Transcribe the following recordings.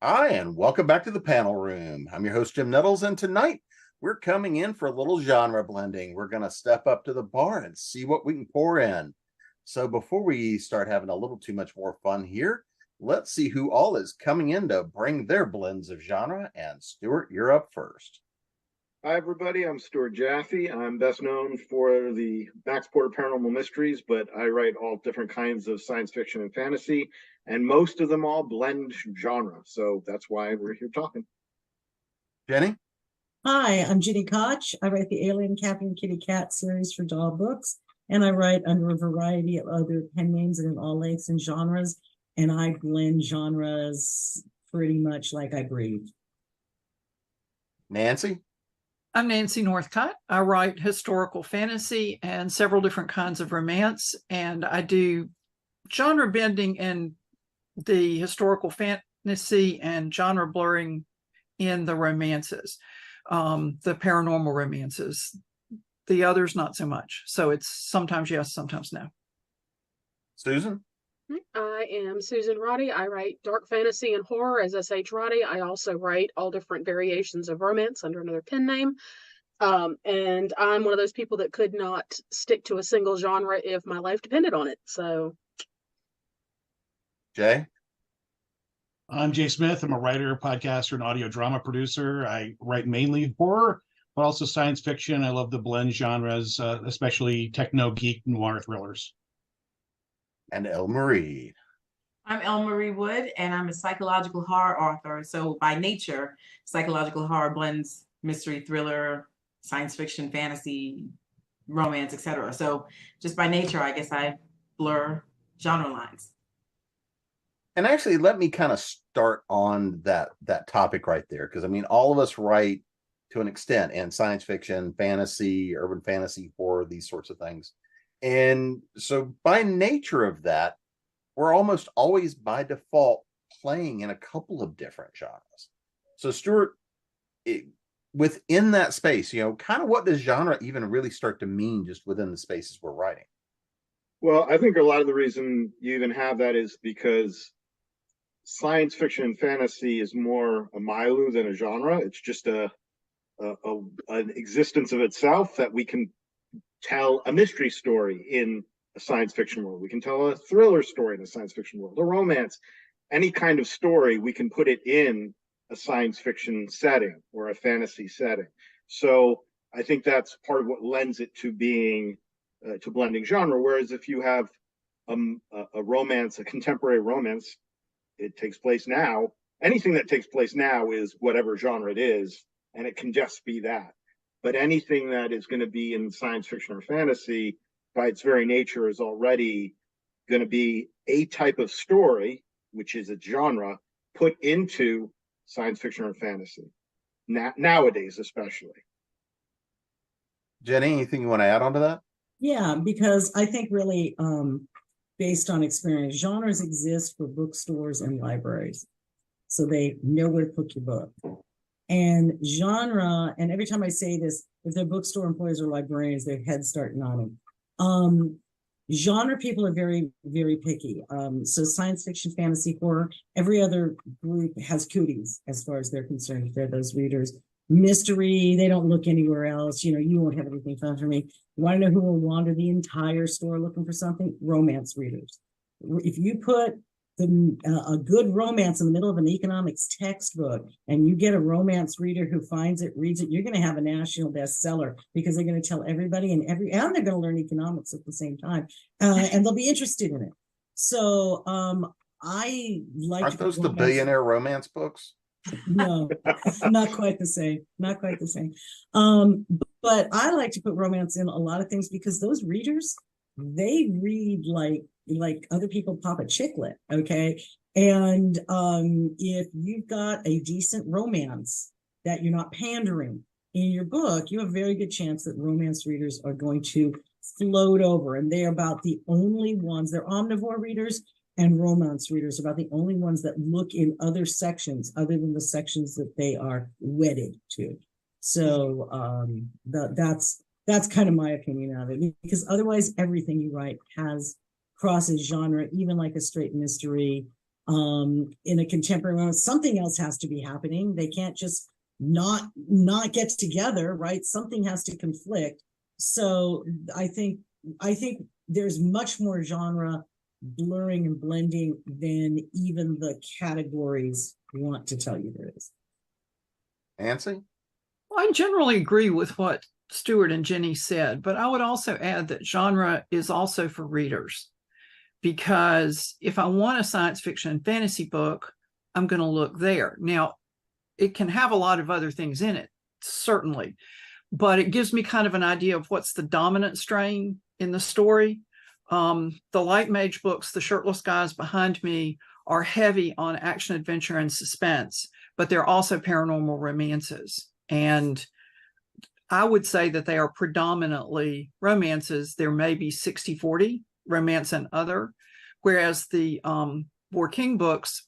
Hi, and welcome back to the panel room. I'm your host, Jim Nettles, and tonight we're coming in for a little genre blending. We're going to step up to the bar and see what we can pour in. So before we start having a little too much more fun here, let's see who all is coming in to bring their blends of genre. And Stuart, you're up first. Hi, everybody. I'm Stuart Jaffe. I'm best known for the Max Porter Paranormal Mysteries, but I write all different kinds of science fiction and fantasy, and most of them all blend genre. So that's why we're here talking. Jenny? Hi, I'm Gini Koch. I write the Alien Captain Kitty Cat series for Doll Books, and I write under a variety of other pen names and in all lengths and genres, and I blend genres pretty much like I breathe. Nancy? I'm Nancy Northcott. I write historical fantasy and several different kinds of romance, and I do genre bending in the historical fantasy and genre blurring in the romances, the paranormal romances. The others, not so much. So it's sometimes yes, sometimes no. Susan? I am Susan Roddey. I write dark fantasy and horror as S.H. Roddey. I also write all different variations of romance under another pen name. And I'm one of those people that could not stick to a single genre if my life depended on it. So, Jay? I'm Jay Smith. I'm a writer, podcaster, and audio drama producer. I write mainly horror, but also science fiction. I love the blend genres, especially techno, geek, noir thrillers. And El Marie. I'm Elle Marie Wood, and I'm a psychological horror author. So by nature, psychological horror blends mystery, thriller, science fiction, fantasy, romance, etc. So just by nature, I guess I blur genre lines. And actually, let me kind of start on that topic right there, because I mean, all of us write to an extent in science fiction, fantasy, urban fantasy, horror, these sorts of things. And so by nature of that, we're almost always by default playing in a couple of different genres. So Stuart, within that space, kind of what does genre even really start to mean just within the spaces we're writing? Well, I think a lot of the reason you even have that is because science fiction and fantasy is more a milieu than a genre. It's just an existence of itself that we can tell a mystery story in a science fiction world. We can tell a thriller story in a science fiction world, a romance, any kind of story, we can put it in a science fiction setting or a fantasy setting. So I think that's part of what lends it to being to blending genre. Whereas if you have a romance, a contemporary romance, it takes place now. Anything that takes place now is whatever genre it is, and it can just be that. But anything that is going to be in science fiction or fantasy, by its very nature, is already going to be a type of story, which is a genre, put into science fiction or fantasy, nowadays especially. Jenny, anything you want to add on to that? Yeah, because I think really, based on experience, genres exist for bookstores and libraries. So they know where to put your book. And genre, and every time I say this, if they're bookstore employees or librarians, their heads start nodding. Genre people are very, very picky. So science fiction, fantasy, horror, every other group has cooties as far as they're concerned. If they're those readers. Mystery, they don't look anywhere else. You won't have anything fun for me. You want to know who will wander the entire store looking for something? Romance readers. If you put a good romance in the middle of an economics textbook and you get a romance reader who finds it, reads it, you're going to have a national bestseller because they're going to tell everybody and they're going to learn economics at the same time, and they'll be interested in it. So I like. Aren't those the billionaire romance books? No, not quite the same. Not quite the same. But I like to put romance in a lot of things because those readers, they read like other people pop a chicklet, okay? And if you've got a decent romance that you're not pandering in your book, you have a very good chance that romance readers are going to float over. And they're about the only ones, they're omnivore readers, and romance readers are about the only ones that look in other sections other than the sections that they are wedded to. So that's kind of my opinion of it, because otherwise everything you write crosses genre, even like a straight mystery. In a contemporary moment, something else has to be happening. They can't just not get together, right? Something has to conflict. So I think there's much more genre blurring and blending than even the categories want to tell you there is. Nancy? Well, I generally agree with what Stuart and Jenny said, but I would also add that genre is also for readers, because if I want a science fiction and fantasy book, I'm going to look there. Now, it can have a lot of other things in it, certainly, but it gives me kind of an idea of what's the dominant strain in the story. The Light Mage books, the shirtless guys behind me, are heavy on action, adventure, and suspense, but they're also paranormal romances. And I would say that they are predominantly romances. There may be 60-40 romance and other, whereas the War King books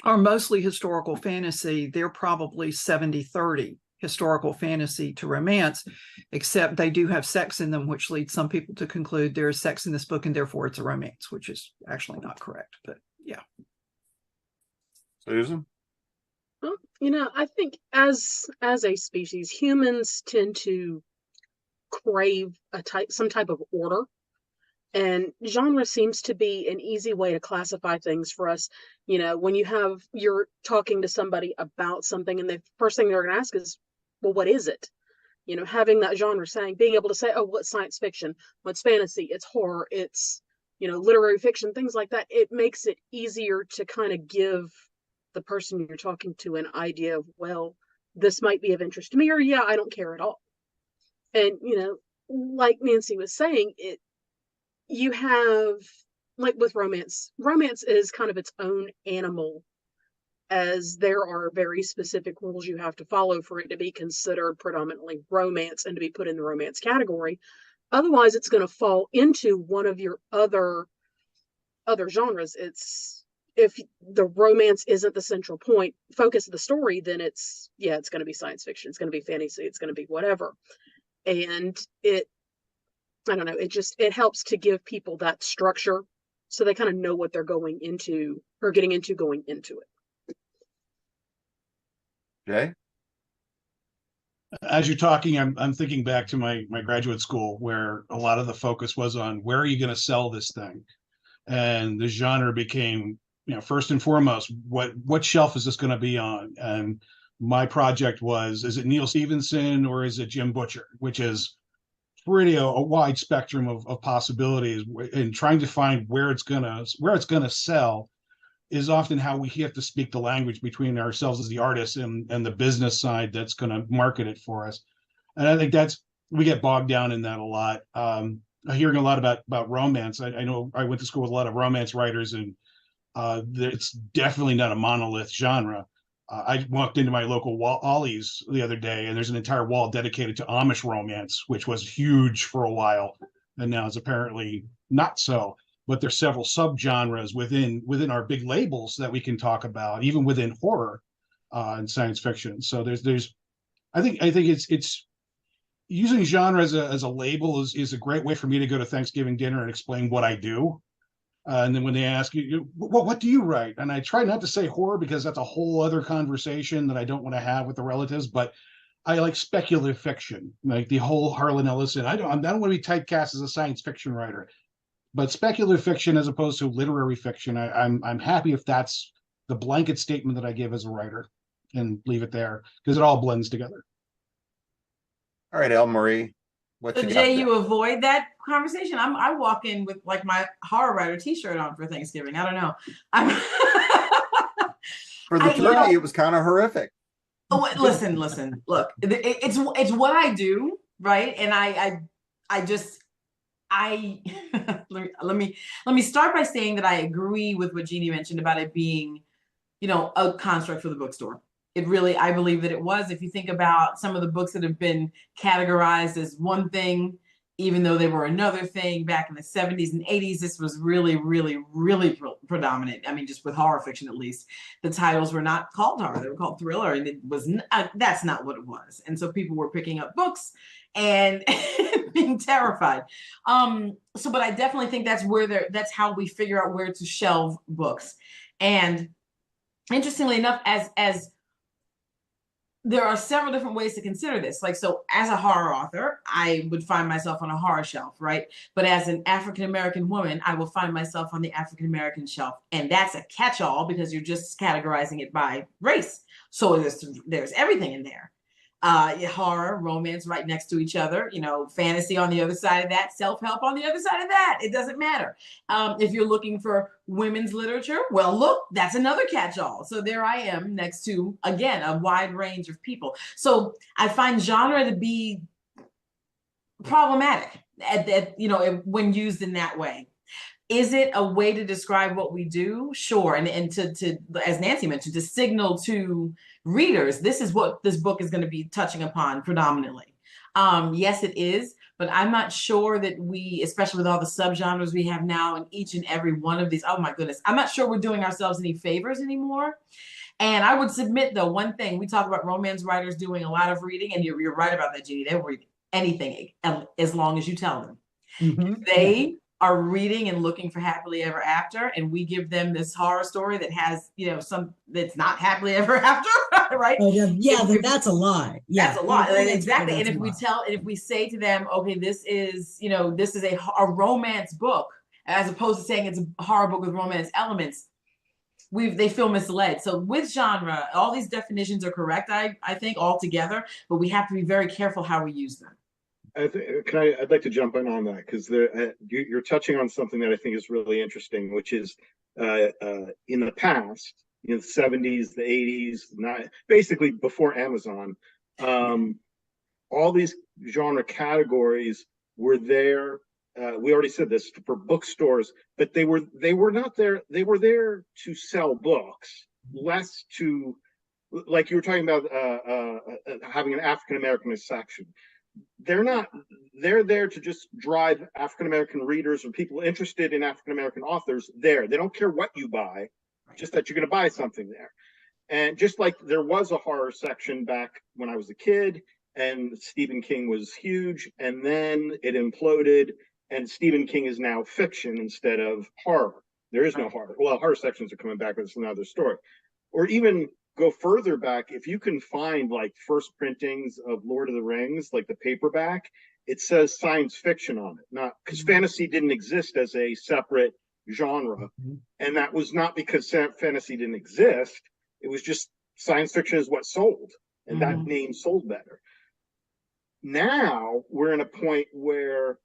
are mostly historical fantasy. They're probably 70-30 historical fantasy to romance, except they do have sex in them, which leads some people to conclude there is sex in this book and therefore it's a romance, which is actually not correct. But yeah. Susan? Well, I think as a species, humans tend to crave some type of order, and genre seems to be an easy way to classify things for us. When you're talking to somebody about something, and the first thing they're going to ask is, well, what is it? Having that genre being able to say, oh, what's science fiction, what's fantasy, it's horror, it's literary fiction, things like that. It makes it easier to kind of give the person you're talking to an idea of, well, this might be of interest to me, or yeah, I don't care at all. And like Nancy was saying, you have, like with romance is kind of its own animal, as there are very specific rules you have to follow for it to be considered predominantly romance and to be put in the romance category. Otherwise, it's going to fall into one of your other genres. If the romance isn't the central focus of the story, then it's going to be science fiction, it's going to be fantasy, it's going to be whatever. And I don't know, it helps to give people that structure so they kind of know what they're going into or getting into going into it. Jay? As you're talking, I'm thinking back to my graduate school, where a lot of the focus was on where are you going to sell this thing, and the genre became, first and foremost, what shelf is this going to be on? And my project was, is it Neil Stevenson or is it Jim Butcher, which is pretty a wide spectrum of possibilities, and trying to find where it's gonna sell is often how we have to speak the language between ourselves as the artists and the business side that's going to market it for us. And I think we get bogged down in that a lot. Hearing a lot about romance. I know I went to school with a lot of romance writers, and it's definitely not a monolith genre. I walked into my local Ollie's the other day, and there's an entire wall dedicated to Amish romance, which was huge for a while, and now is apparently not so. But there's several subgenres within our big labels that we can talk about, even within horror and science fiction. So I think it's using genre as a label is a great way for me to go to Thanksgiving dinner and explain what I do. And then when they ask you, what do you write? And I try not to say horror, because that's a whole other conversation that I don't want to have with the relatives. But I like speculative fiction, like the whole Harlan Ellison. I don't want to be typecast as a science fiction writer, but speculative fiction as opposed to literary fiction. I'm happy if that's the blanket statement that I give as a writer, and leave it there, because it all blends together. All right, Elle Marie. So Jay, you avoid that conversation. I walk in with like my horror writer T-shirt on for Thanksgiving. I don't know. For the turkey, it was kind of horrific. Oh, listen. Look, it's what I do, right? And I just let me start by saying that I agree with what Gini mentioned about it being, a construct for the bookstore. It really, I believe that it was. If you think about some of the books that have been categorized as one thing, even though they were another thing back in the 70s and 80s, this was really, really, really predominant. I mean, just with horror fiction, at least, the titles were not called horror; they were called thriller, and it was that's not what it was. And so people were picking up books and being terrified. But I definitely think that's how we figure out where to shelve books. And interestingly enough, as there are several different ways to consider this. Like, so as a horror author, I would find myself on a horror shelf, right? But as an African-American woman, I will find myself on the African-American shelf. And that's a catch-all because you're just categorizing it by race. So there's everything in there. Horror, romance right next to each other, fantasy on the other side of that, self-help on the other side of that. It doesn't matter. If you're looking for women's literature, well, look, that's another catch-all. So there I am next to, again, a wide range of people. So I find genre to be problematic when used in that way. Is it a way to describe what we do? Sure. And to as Nancy mentioned, to signal to readers, this is what this book is going to be touching upon predominantly. Yes, it is, but I'm not sure that we, especially with all the subgenres we have now in each and every one of these, oh my goodness, I'm not sure we're doing ourselves any favors anymore. And I would submit, though, one thing, we talk about romance writers doing a lot of reading, and you're right about that, Gini. They'll read anything as long as you tell them. Mhm. They are reading and looking for happily ever after, and we give them this horror story that has, some that's not happily ever after, right? Oh, then that's a lie. Yeah, That's a lie. Exactly. That's And if we say to them, okay, this is a romance book, as opposed to saying it's a horror book with romance elements, they feel misled. So with genre, all these definitions are correct, I think, altogether, but we have to be very careful how we use them. I'd like to jump in on that because you're touching on something that I think is really interesting, which is in the past, the 70s, the 80s, basically before Amazon, all these genre categories were there. We already said this for bookstores, but they were not there. They were there to sell books, less to, like you were talking about, having an African-American section. They're there to just drive African-American readers or people interested in African-American authors there. They don't care what you buy, just that you're going to buy something there. And just like there was a horror section back when I was a kid, and Stephen King was huge, and then it imploded, and Stephen King is now fiction instead of horror. There is no horror. Well, horror sections are coming back, but it's another story. Or even go further back, if you can find like first printings of Lord of the Rings, like the paperback, it says science fiction on it. Not because fantasy didn't exist as a separate genre. And that was not because fantasy didn't exist. It was just science fiction is what sold. And that name sold better. Now we're in a point where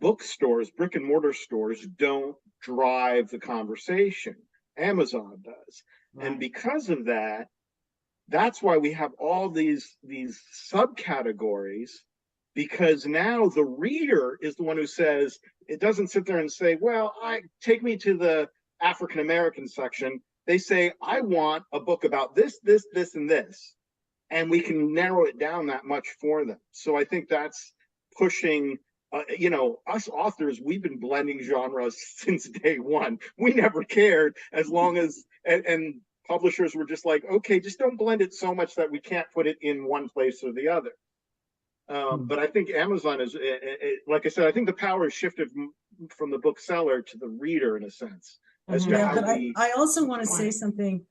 bookstores, brick and mortar stores, don't drive the conversation. Amazon does. Right. And because of that, that's why we have all these subcategories, because now the reader is the one who says, it doesn't sit there and say, well, take me to the African American section. They say, I want a book about this, this, this, and this. And we can narrow it down that much for them. So I think that's pushing, us authors, we've been blending genres since day one. We never cared as long as, and publishers were just like, okay, just don't blend it so much that we can't put it in one place or the other. But I think Amazon is, like I said, I think the power has shifted from the bookseller to the reader in a sense. As to how I also want to say something.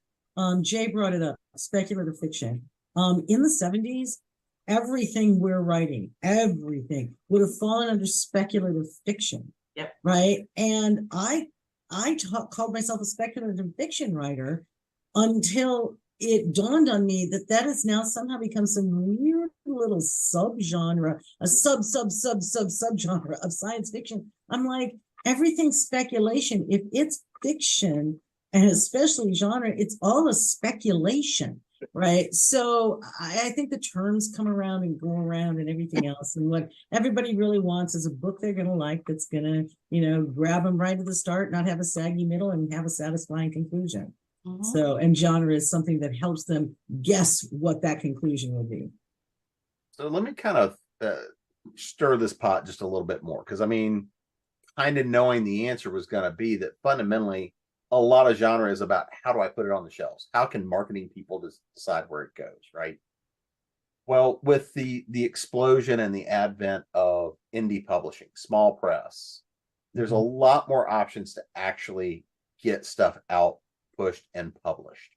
Jay brought it up, speculative fiction. In the 70s, everything we're writing, everything would have fallen under speculative fiction. Yep. Right. And I called myself a speculative fiction writer until it dawned on me that has now somehow become some weird little subgenre, a subgenre of science fiction. I'm like, everything's speculation. If it's fiction, and especially genre, it's all a speculation. Right. So I think the terms come around and go around and everything else. And what everybody really wants is a book they're going to like, that's going to, grab them right at the start, not have a saggy middle, and have a satisfying conclusion. So, and genre is something that helps them guess what that conclusion will be. So let me kind of stir this pot just a little bit more, because kind of knowing the answer was going to be that fundamentally, a lot of genre is about how do I put it on the shelves? How can marketing people decide where it goes, right? Well, with the explosion and the advent of indie publishing, small press, there's a lot more options to actually get stuff out, pushed, and published,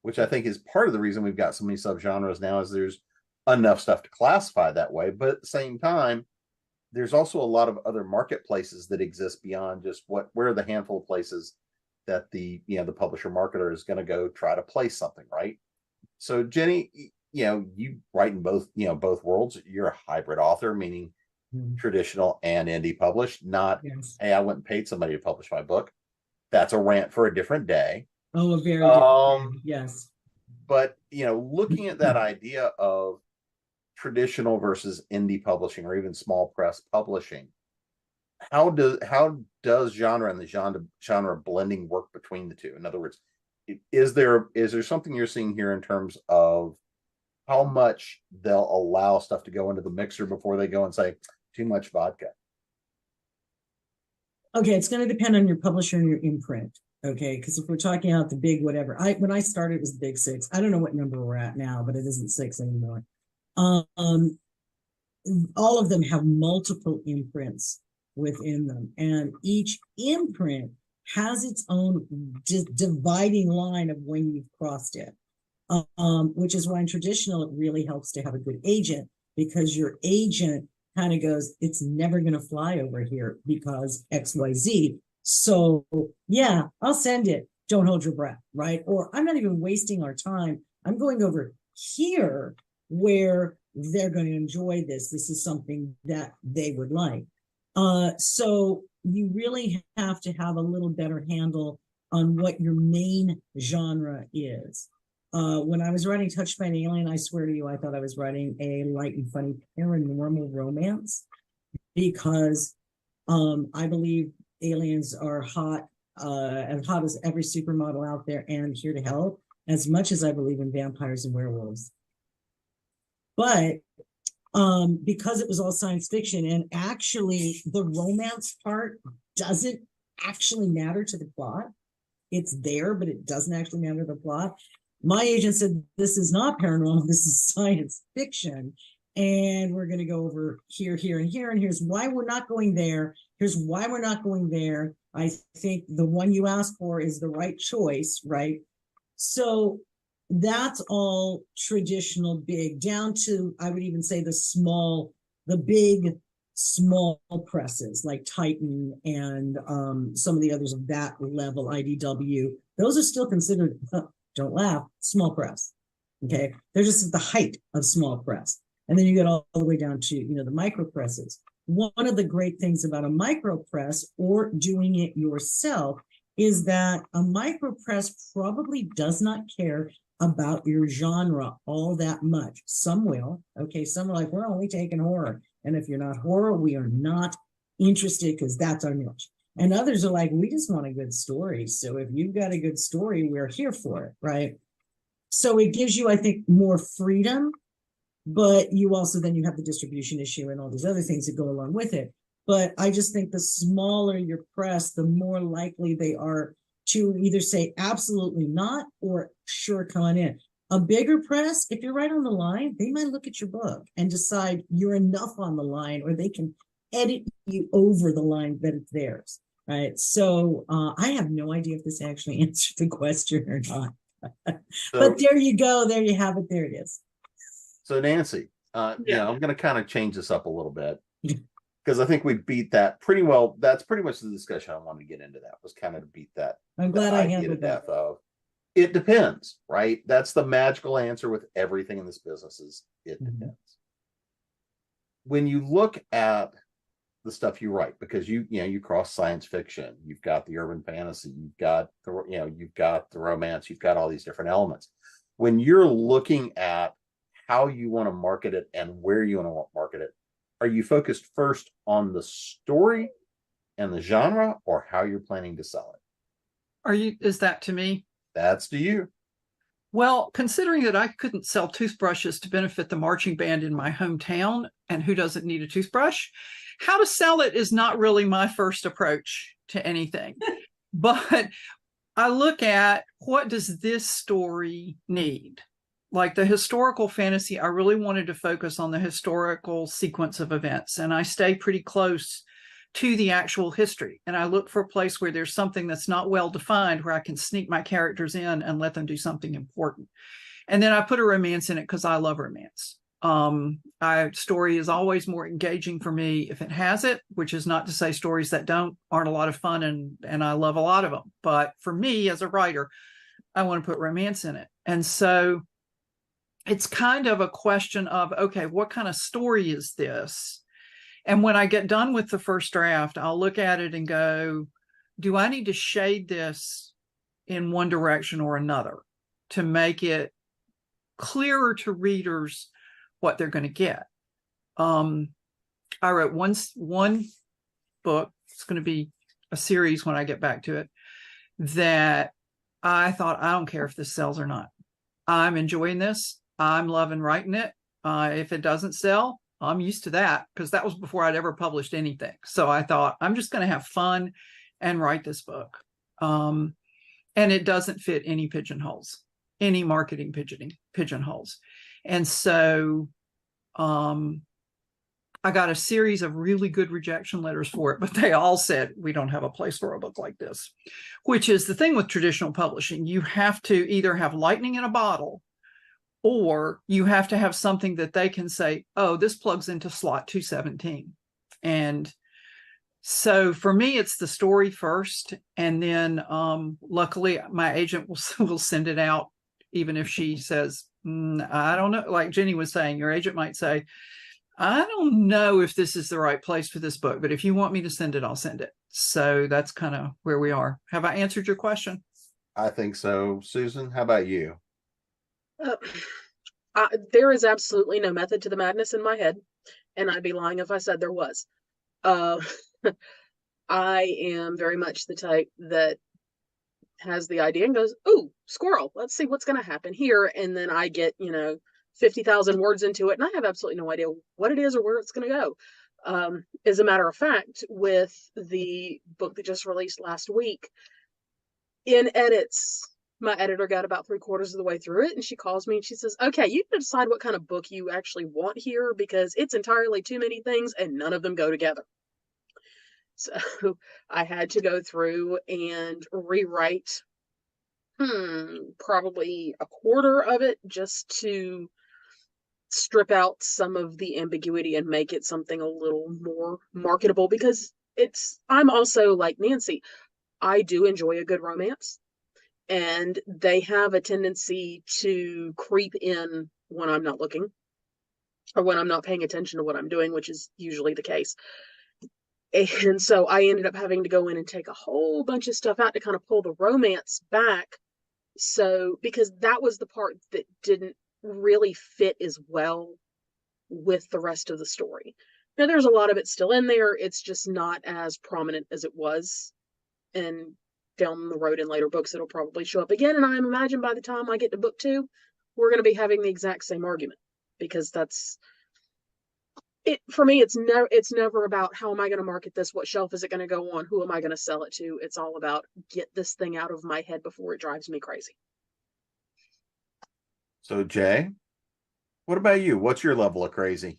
which I think is part of the reason we've got so many subgenres now, is there's enough stuff to classify that way. But at the same time, there's also a lot of other marketplaces that exist beyond just where are the handful of places that the publisher marketer is going to go try to place something, right? So Jenny, you write in both worlds. You're a hybrid author, meaning traditional and indie published, not, Yes. hey, I went and paid somebody to publish my book. That's a rant for a different day. Oh, a very different, yes. But looking at that idea of traditional versus indie publishing, or even small press publishing, how does genre and the genre blending work between the two? In other words, is there something you're seeing here in terms of how much they'll allow stuff to go into the mixer before they go and say too much vodka? Okay, it's going to depend on your publisher and your imprint. Okay, because if we're talking about the big whatever, when I started it was the big six. I don't know what number we're at now, but it isn't six anymore. All of them have multiple imprints within them, and each imprint has its own dividing line of when you've crossed it. Which is why in traditional it really helps to have a good agent, because your agent kind of goes, it's never going to fly over here because XYZ. So yeah, I'll send it. Don't hold your breath, right? Or I'm not even wasting our time. I'm going over here where they're going to enjoy this. This is something that they would like. So you really have to have a little better handle on what your main genre is. When I was writing Touched by an Alien, I swear to you, I thought I was writing a light and funny paranormal romance, because I believe aliens are hot, as hot as every supermodel out there and here to help, as much as I believe in vampires and werewolves. But because it was all science fiction, and actually the romance part doesn't actually matter to the plot. It's there, but it doesn't actually matter to the plot. My agent said, this is not paranormal, this is science fiction. And we're going to go over here, here, and here. And here's why we're not going there. Here's why we're not going there. I think the one you asked for is the right choice, right? So that's all traditional big, down to, I would even say the big small presses like Titan and some of the others of that level, IDW. Those are still considered, don't laugh, small press. Okay, they're just at the height of small press. And then you get all the way down to, the micro presses. One of the great things about a micro press or doing it yourself is that a micro press probably does not care about your genre all that much. Some will. Okay, some are like, we're only taking horror. And if you're not horror, we are not interested because that's our niche. And others are like, we just want a good story. So if you've got a good story, we're here for it, right? So it gives you, I think, more freedom. But you also, then you have the distribution issue and all these other things that go along with it. But I just think the smaller your press, the more likely they are to either say absolutely not or sure, come on in. A bigger press, if you're right on the line, they might look at your book and decide you're enough on the line, or they can edit you over the line that it's theirs, right? So I have no idea if this actually answered the question or not. But there you go. There you have it. There it is. So Nancy, I'm going to kind of change this up a little bit because I think we beat that pretty well. That's pretty much the discussion I wanted to get into. That was kind of to beat that. I'm glad I handled that. It depends, right? That's the magical answer with everything in this business is it depends. When you look at the stuff you write, because you cross science fiction, you've got the urban fantasy, you've got the romance, you've got all these different elements. When you're looking at how you want to market it and where you want to market it, are you focused first on the story and the genre, or how you're planning to sell it? Is that to me? That's to you. Well, considering that I couldn't sell toothbrushes to benefit the marching band in my hometown, and who doesn't need a toothbrush, how to sell it is not really my first approach to anything. But I look at, what does this story need? Like the historical fantasy, I really wanted to focus on the historical sequence of events, and I stay pretty close to the actual history. And I look for a place where there's something that's not well defined, where I can sneak my characters in and let them do something important. And then I put a romance in it because I love romance. Story is always more engaging for me if it has it, which is not to say stories that aren't a lot of fun, and I love a lot of them. But for me as a writer, I want to put romance in it. And so it's kind of a question of, okay, what kind of story is this? And when I get done with the first draft, I'll look at it and go, do I need to shade this in one direction or another to make it clearer to readers what they're going to get? I wrote one book. It's going to be a series when I get back to it, that I thought, I don't care if this sells or not. I'm enjoying this. I'm loving writing it. If it doesn't sell, I'm used to that, because that was before I'd ever published anything. So I thought, I'm just going to have fun and write this book. And it doesn't fit any pigeonholes, any marketing pigeonholes. And so I got a series of really good rejection letters for it, but they all said, we don't have a place for a book like this, which is the thing with traditional publishing. You have to either have lightning in a bottle, or you have to have something that they can say, oh, this plugs into slot 217. And so for me, it's the story first. And then luckily my agent will send it out, even if she says, I don't know. Like Jenny was saying, your agent might say, I don't know if this is the right place for this book, but if you want me to send it, I'll send it. So that's kind of where we are. Have I answered your question? I think so. Susan, how about you? There is absolutely no method to the madness in my head, and I'd be lying if I said there was. I am very much the type that has the idea and goes, ooh, squirrel, let's see what's going to happen here. And then I get, 50,000 words into it, and I have absolutely no idea what it is or where it's going to go. As a matter of fact, with the book that just released last week, in edits, my editor got about 3/4 of the way through it, and she calls me and she says, okay, you can decide what kind of book you actually want here, because it's entirely too many things and none of them go together. So I had to go through and rewrite probably 1/4 of it, just to strip out some of the ambiguity and make it something a little more marketable, because I'm also like Nancy. I do enjoy a good romance, and they have a tendency to creep in when I'm not looking, or when I'm not paying attention to what I'm doing, which is usually the case. And so I ended up having to go in and take a whole bunch of stuff out to kind of pull the romance back. So, because that was the part that didn't really fit as well with the rest of the story. Now, there's a lot of it still in there. It's just not as prominent as it was. And down the road in later books, it'll probably show up again. And I imagine by the time I get to book 2, we're going to be having the exact same argument, because that's it. For me, it's never about how am I going to market this? What shelf is it going to go on? Who am I going to sell it to? It's all about get this thing out of my head before it drives me crazy. So Jay, what about you? What's your level of crazy?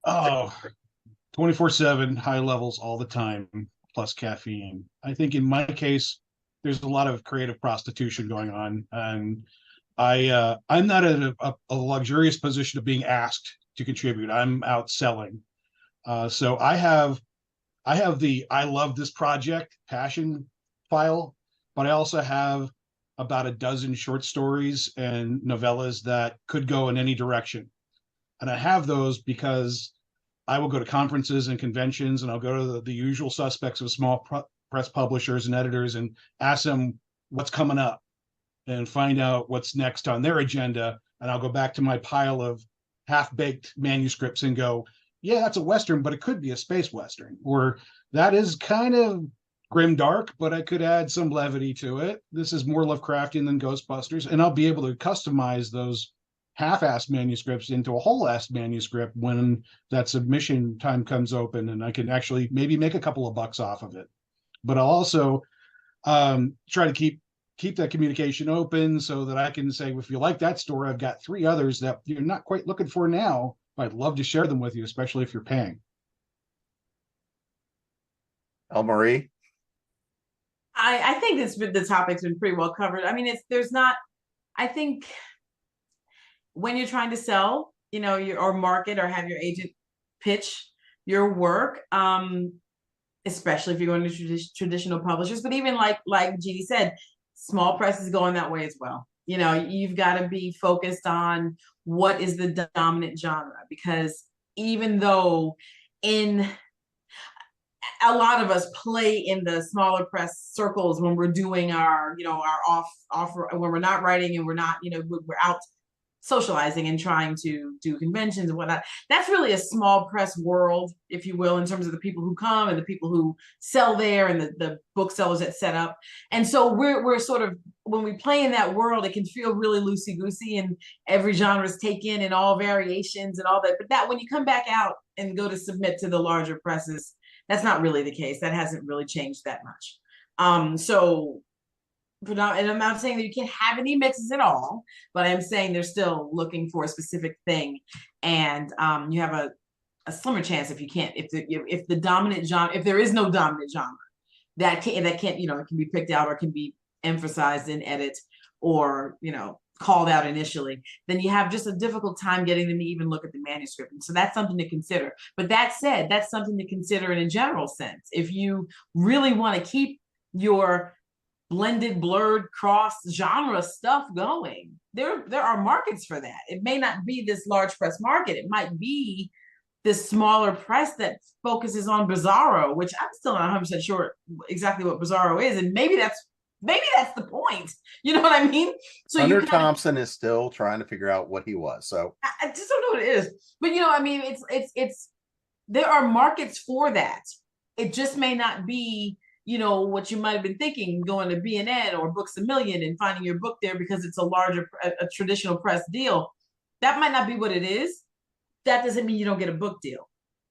Oh, 24/7, high levels all the time, plus caffeine. I think in my case, there's a lot of creative prostitution going on, and I'm not in a luxurious position of being asked to contribute. I'm out selling. So I have the I love this project passion file, but I also have about a dozen short stories and novellas that could go in any direction. And I have those because I will go to conferences and conventions, and I'll go to the usual suspects of small press publishers and editors and ask them what's coming up and find out what's next on their agenda. And I'll go back to my pile of half-baked manuscripts and go, yeah, that's a Western, but it could be a space Western. Or that is kind of grim dark, but I could add some levity to it. This is more Lovecraftian than Ghostbusters. And I'll be able to customize those half-assed manuscripts into a whole-assed manuscript when that submission time comes open, and I can actually maybe make a couple of bucks off of it. But I'll also try to keep that communication open so that I can say, if you like that story, I've got 3 others that you're not quite looking for now, but I'd love to share them with you, especially if you're paying. Marie. I think the topic's been pretty well covered. I mean, there's not. I think when you're trying to sell, or market or have your agent pitch your work, especially if you're going to traditional publishers, but even like Gini said, small press is going that way as well. You've got to be focused on what is the dominant genre, because even though a lot of us play in the smaller press circles when we're doing our off when we're not writing and we're not, we're out socializing and trying to do conventions and whatnot. That's really a small press world, if you will, in terms of the people who come and the people who sell there and the booksellers that set up. And so we're sort of, when we play in that world, it can feel really loosey-goosey and every genre is taken and all variations and all that. But that when you come back out and go to submit to the larger presses, that's not really the case. That hasn't really changed that much. And I'm not saying that you can't have any mixes at all, but I'm saying they're still looking for a specific thing, and you have a slimmer chance if you can't, if the dominant genre, if there is no dominant genre, that can't it can be picked out or can be emphasized in edit or called out initially, then you have just a difficult time getting them to even look at the manuscript. And so that's something to consider. But that said, that's something to consider in a general sense. If you really want to keep your blended, blurred, cross genre stuff going, there are markets for that. It may not be this large press market. It might be this smaller press that focuses on Bizarro, which I'm still not 100% sure exactly what Bizarro is. And maybe that's the point. You know what I mean? So Hunter Thompson is still trying to figure out what he was. So I just don't know what it is. But I mean, it's there are markets for that. It just may not be, what you might have been thinking, going to B&N or Books A Million and finding your book there because it's a traditional press deal. That might not be what it is. That doesn't mean you don't get a book deal.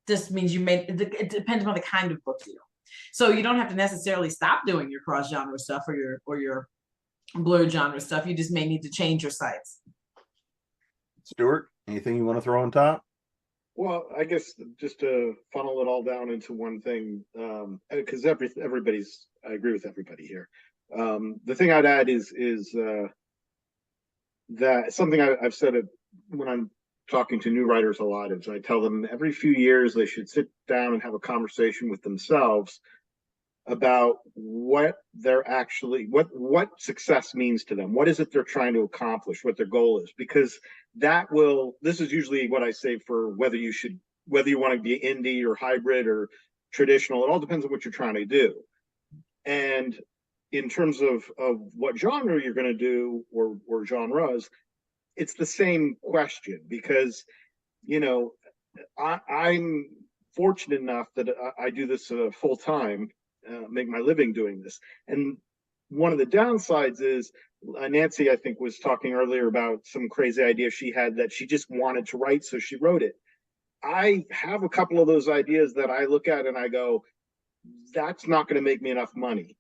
Just means it depends on the kind of book deal. So you don't have to necessarily stop doing your cross genre stuff or your blurred genre stuff. You just may need to change your sites. Stuart, anything you want to throw on top? Well, I guess just to funnel it all down into one thing, because I agree with everybody here. The thing I'd add is that something I've said it when I'm talking to new writers a lot is I tell them every few years they should sit down and have a conversation with themselves about what success means to them. What is it they're trying to accomplish, what their goal is, because this is usually what I say for whether you want to be indie or hybrid or traditional. It all depends on what you're trying to do. And in terms of what genre you're going to do or genres, it's the same question, because I'm fortunate enough that I do this full time, make my living doing this. And one of the downsides is Nancy, I think, was talking earlier about some crazy idea she had that she just wanted to write, so she wrote it. I have a couple of those ideas that I look at and I go, that's not going to make me enough money.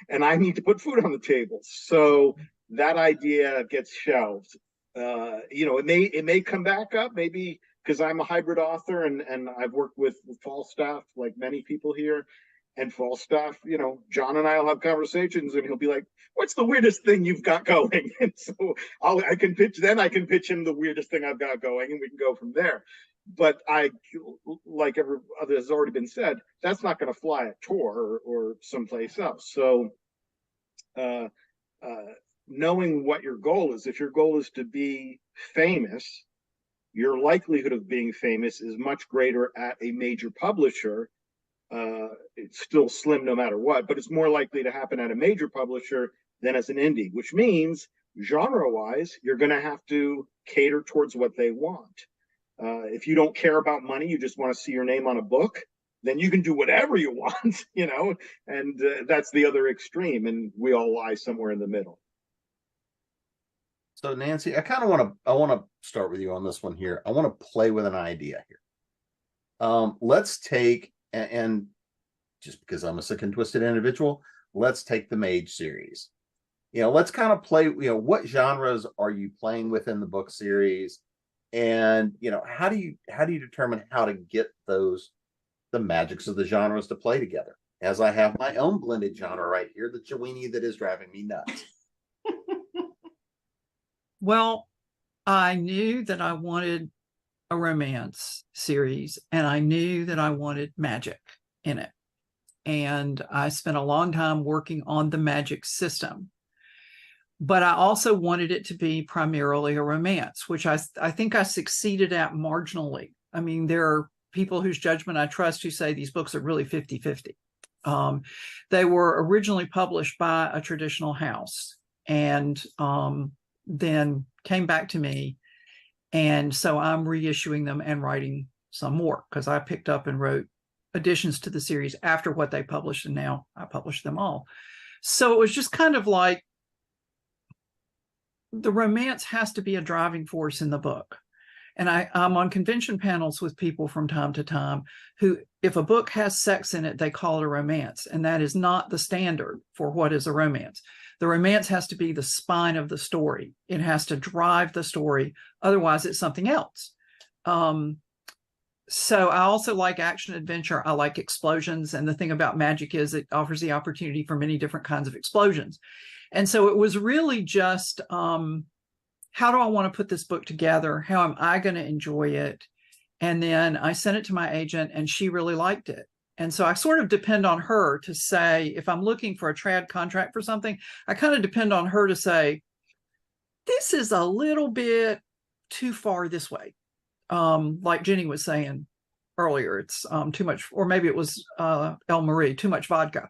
And I need to put food on the table. So that idea gets shelved. It may come back up, maybe because I'm a hybrid author and I've worked with Falstaff, like many people here. And Falstaff, John and I'll have conversations and he'll be like, what's the weirdest thing you've got going? And so I can pitch him the weirdest thing I've got going and we can go from there. But like every other has already been said, that's not going to fly at Tor or someplace else. So knowing what your goal is, if your goal is to be famous, your likelihood of being famous is much greater at a major publisher. It's still slim no matter what, but it's more likely to happen at a major publisher than as an indie, which means genre-wise, you're going to have to cater towards what they want. If you don't care about money, you just want to see your name on a book, then you can do whatever you want, and that's the other extreme, and we all lie somewhere in the middle. So Nancy, I want to start with you on this one here. I want to play with an idea here. Let's take, and just because I'm a sick and twisted individual, let's take the Mage series. Let's kind of play, what genres are you playing with in the book series? And, how do you determine how to get the magics of the genres to play together? as I have my own blended genre right here, the Chewini that is driving me nuts. Well, I knew that I wanted a romance series, and I knew that I wanted magic in it. And I spent a long time working on the magic system. But I also wanted it to be primarily a romance, which I think I succeeded at marginally. I mean, there are people whose judgment I trust who say these books are really 50-50. They were originally published by a traditional house and then came back to me. And so I'm reissuing them and writing some more because I picked up and wrote additions to the series after what they published, and now I publish them all. So it was just kind of like the romance has to be a driving force in the book. And I'm on convention panels with people from time to time who, if a book has sex in it, they call it a romance. And that is not the standard for what is a romance. The romance has to be the spine of the story. It has to drive the story. Otherwise, it's something else. So I also like action adventure. I like explosions. And the thing about magic is it offers the opportunity for many different kinds of explosions. And so it was really just, how do I want to put this book together? How am I going to enjoy it? And then I sent it to my agent and she really liked it. And so I sort of depend on her to say, if I'm looking for a trad contract for something, I kind of depend on her to say, this is a little bit too far this way. Like Jenny was saying earlier, it's too much, or maybe it was El Marie, too much vodka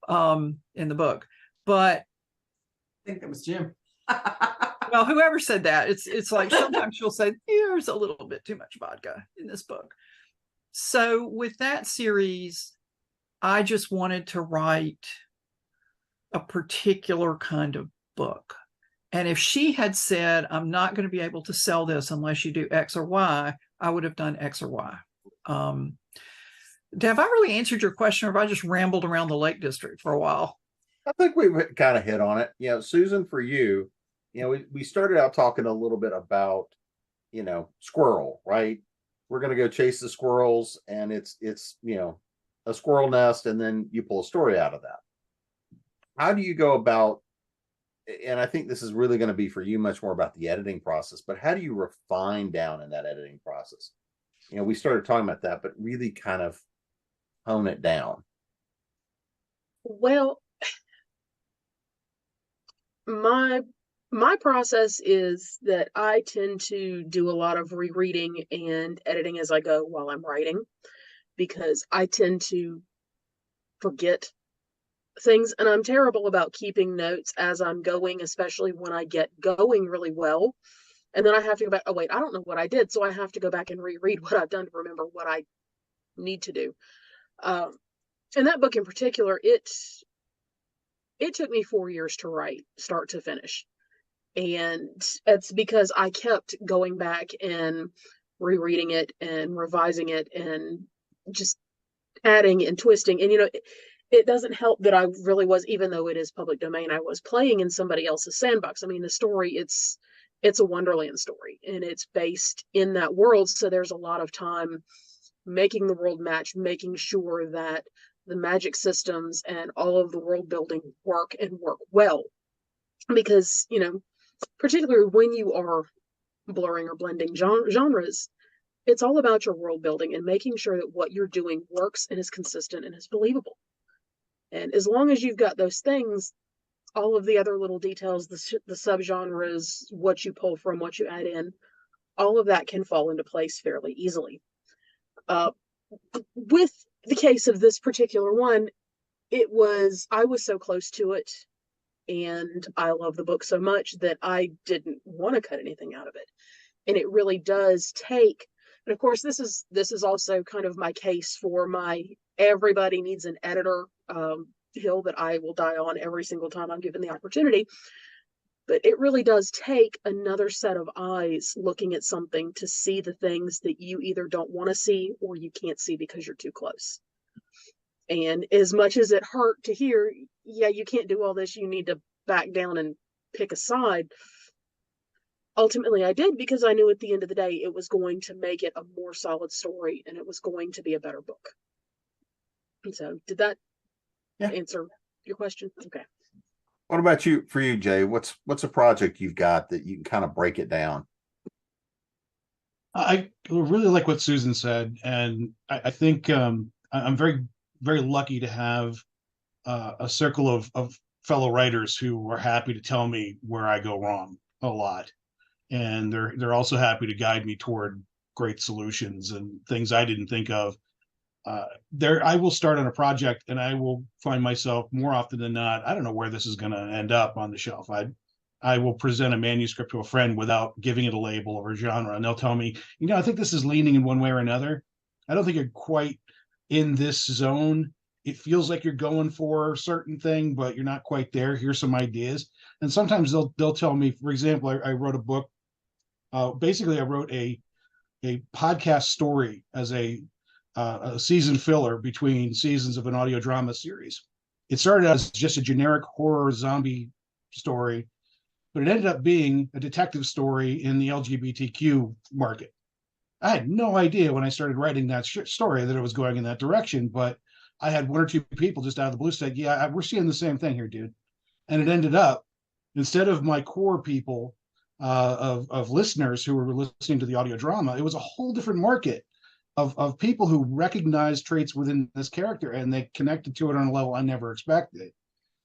in the book. But I think that was Jim. well, whoever said that, it's like sometimes she'll say, there's a little bit too much vodka in this book. So with that series, I just wanted to write a particular kind of book. And if she had said, I'm not going to be able to sell this unless you do X or Y, I would have done X or Y. Have I really answered your question, or have I just rambled around the Lake District for a while? I think we kind of hit on it. Susan, for you, we started out talking a little bit about, squirrel, right? We're going to go chase the squirrels, and it's a squirrel nest, and then you pull a story out of that. How do you go about, and I think this is really going to be for you much more about the editing process, but how do you refine down in that editing process? We started talking about that, but really kind of hone it down. Well, my process is that I tend to do a lot of rereading and editing as I go while I'm writing, because I tend to forget things, and I'm terrible about keeping notes as I'm going, especially when I get going really well. And then I have to go back, oh wait, I don't know what I did. So I have to go back and reread what I've done to remember what I need to do. And that book in particular, it took me 4 years to write, start to finish. And it's because I kept going back and rereading it and revising it and just adding and twisting. And, it doesn't help that I really was, even though it is public domain, I was playing in somebody else's sandbox. I mean, the story, it's a Wonderland story, and it's based in that world. So there's a lot of time making the world match, making sure that the magic systems and all of the world building work and work well. Because, particularly when you are blurring or blending genres, it's all about your world building and making sure that what you're doing works and is consistent and is believable. And as long as you've got those things, all of the other little details, the subgenres, what you pull from, what you add in, all of that can fall into place fairly easily. With the case of this particular one, I was so close to it, and I love the book so much that I didn't want to cut anything out of it. And it really does take, and of course, this is also kind of my case for my everybody needs an editor hill that I will die on every single time I'm given the opportunity. But it really does take another set of eyes looking at something to see the things that you either don't want to see or you can't see because you're too close. And as much as it hurt to hear, yeah, you can't do all this, you need to back down and pick a side, ultimately I did, because I knew at the end of the day it was going to make it a more solid story and it was going to be a better book. And so did that Yeah. answer your question. Okay. What about you, for you, Jay? What's a project you've got that you can kind of break it down? I really like what Susan said, and I think I'm very, very lucky to have a circle of fellow writers who are happy to tell me where I go wrong a lot, and they're also happy to guide me toward great solutions and things I didn't think of. I will start on a project and I will find myself more often than not, I don't know where this is going to end up on the shelf. I will present a manuscript to a friend without giving it a label or a genre, and they'll tell me, I think this is leaning in one way or another. I don't think you're quite in this zone. It feels like you're going for a certain thing, but you're not quite there. Here's some ideas. And sometimes they'll tell me, for example, I wrote a book. Basically, I wrote a podcast story as a season filler between seasons of an audio drama series. It started as just a generic horror zombie story, but it ended up being a detective story in the LGBTQ market. I had no idea when I started writing that story that it was going in that direction, but I had one or two people just out of the blue said, yeah, we're seeing the same thing here, dude. And it ended up, instead of my core people of listeners who were listening to the audio drama, it was a whole different market of people who recognized traits within this character, and they connected to it on a level I never expected.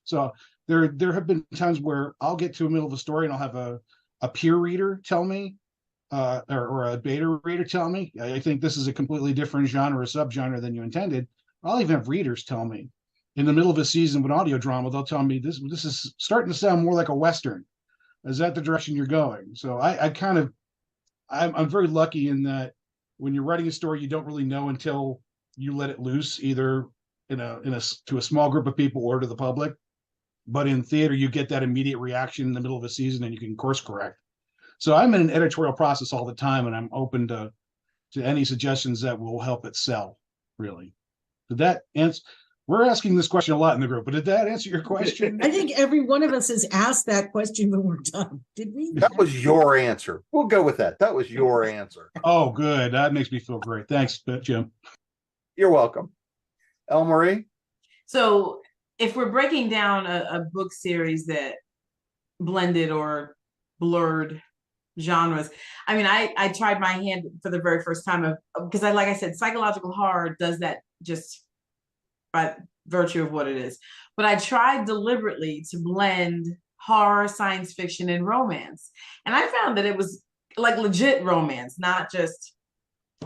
So there have been times where I'll get to the middle of a story and I'll have a peer reader tell me, or a beta reader tell me, I think this is a completely different genre or subgenre than you intended. I'll even have readers tell me in the middle of a season of an audio drama, they'll tell me this is starting to sound more like a Western. Is that the direction you're going? So I'm very lucky in that when you're writing a story, you don't really know until you let it loose, either to a small group of people or to the public. But in theater, you get that immediate reaction in the middle of a season, and you can course correct. So I'm in an editorial process all the time, and I'm open to any suggestions that will help it sell. Really, did that answer? We're asking this question a lot in the group, but did that answer your question? I think every one of us has asked that question when we're done. Did we? That was your answer. We'll go with that. That was your answer. Oh, good. That makes me feel great. Thanks, Jim. You're welcome. Elle Marie? So if we're breaking down a book series that blended or blurred genres, I mean, I tried my hand for the very first time because like I said, psychological horror does that just by virtue of what it is. But I tried deliberately to blend horror, science fiction, and romance. And I found that it was like legit romance, not just,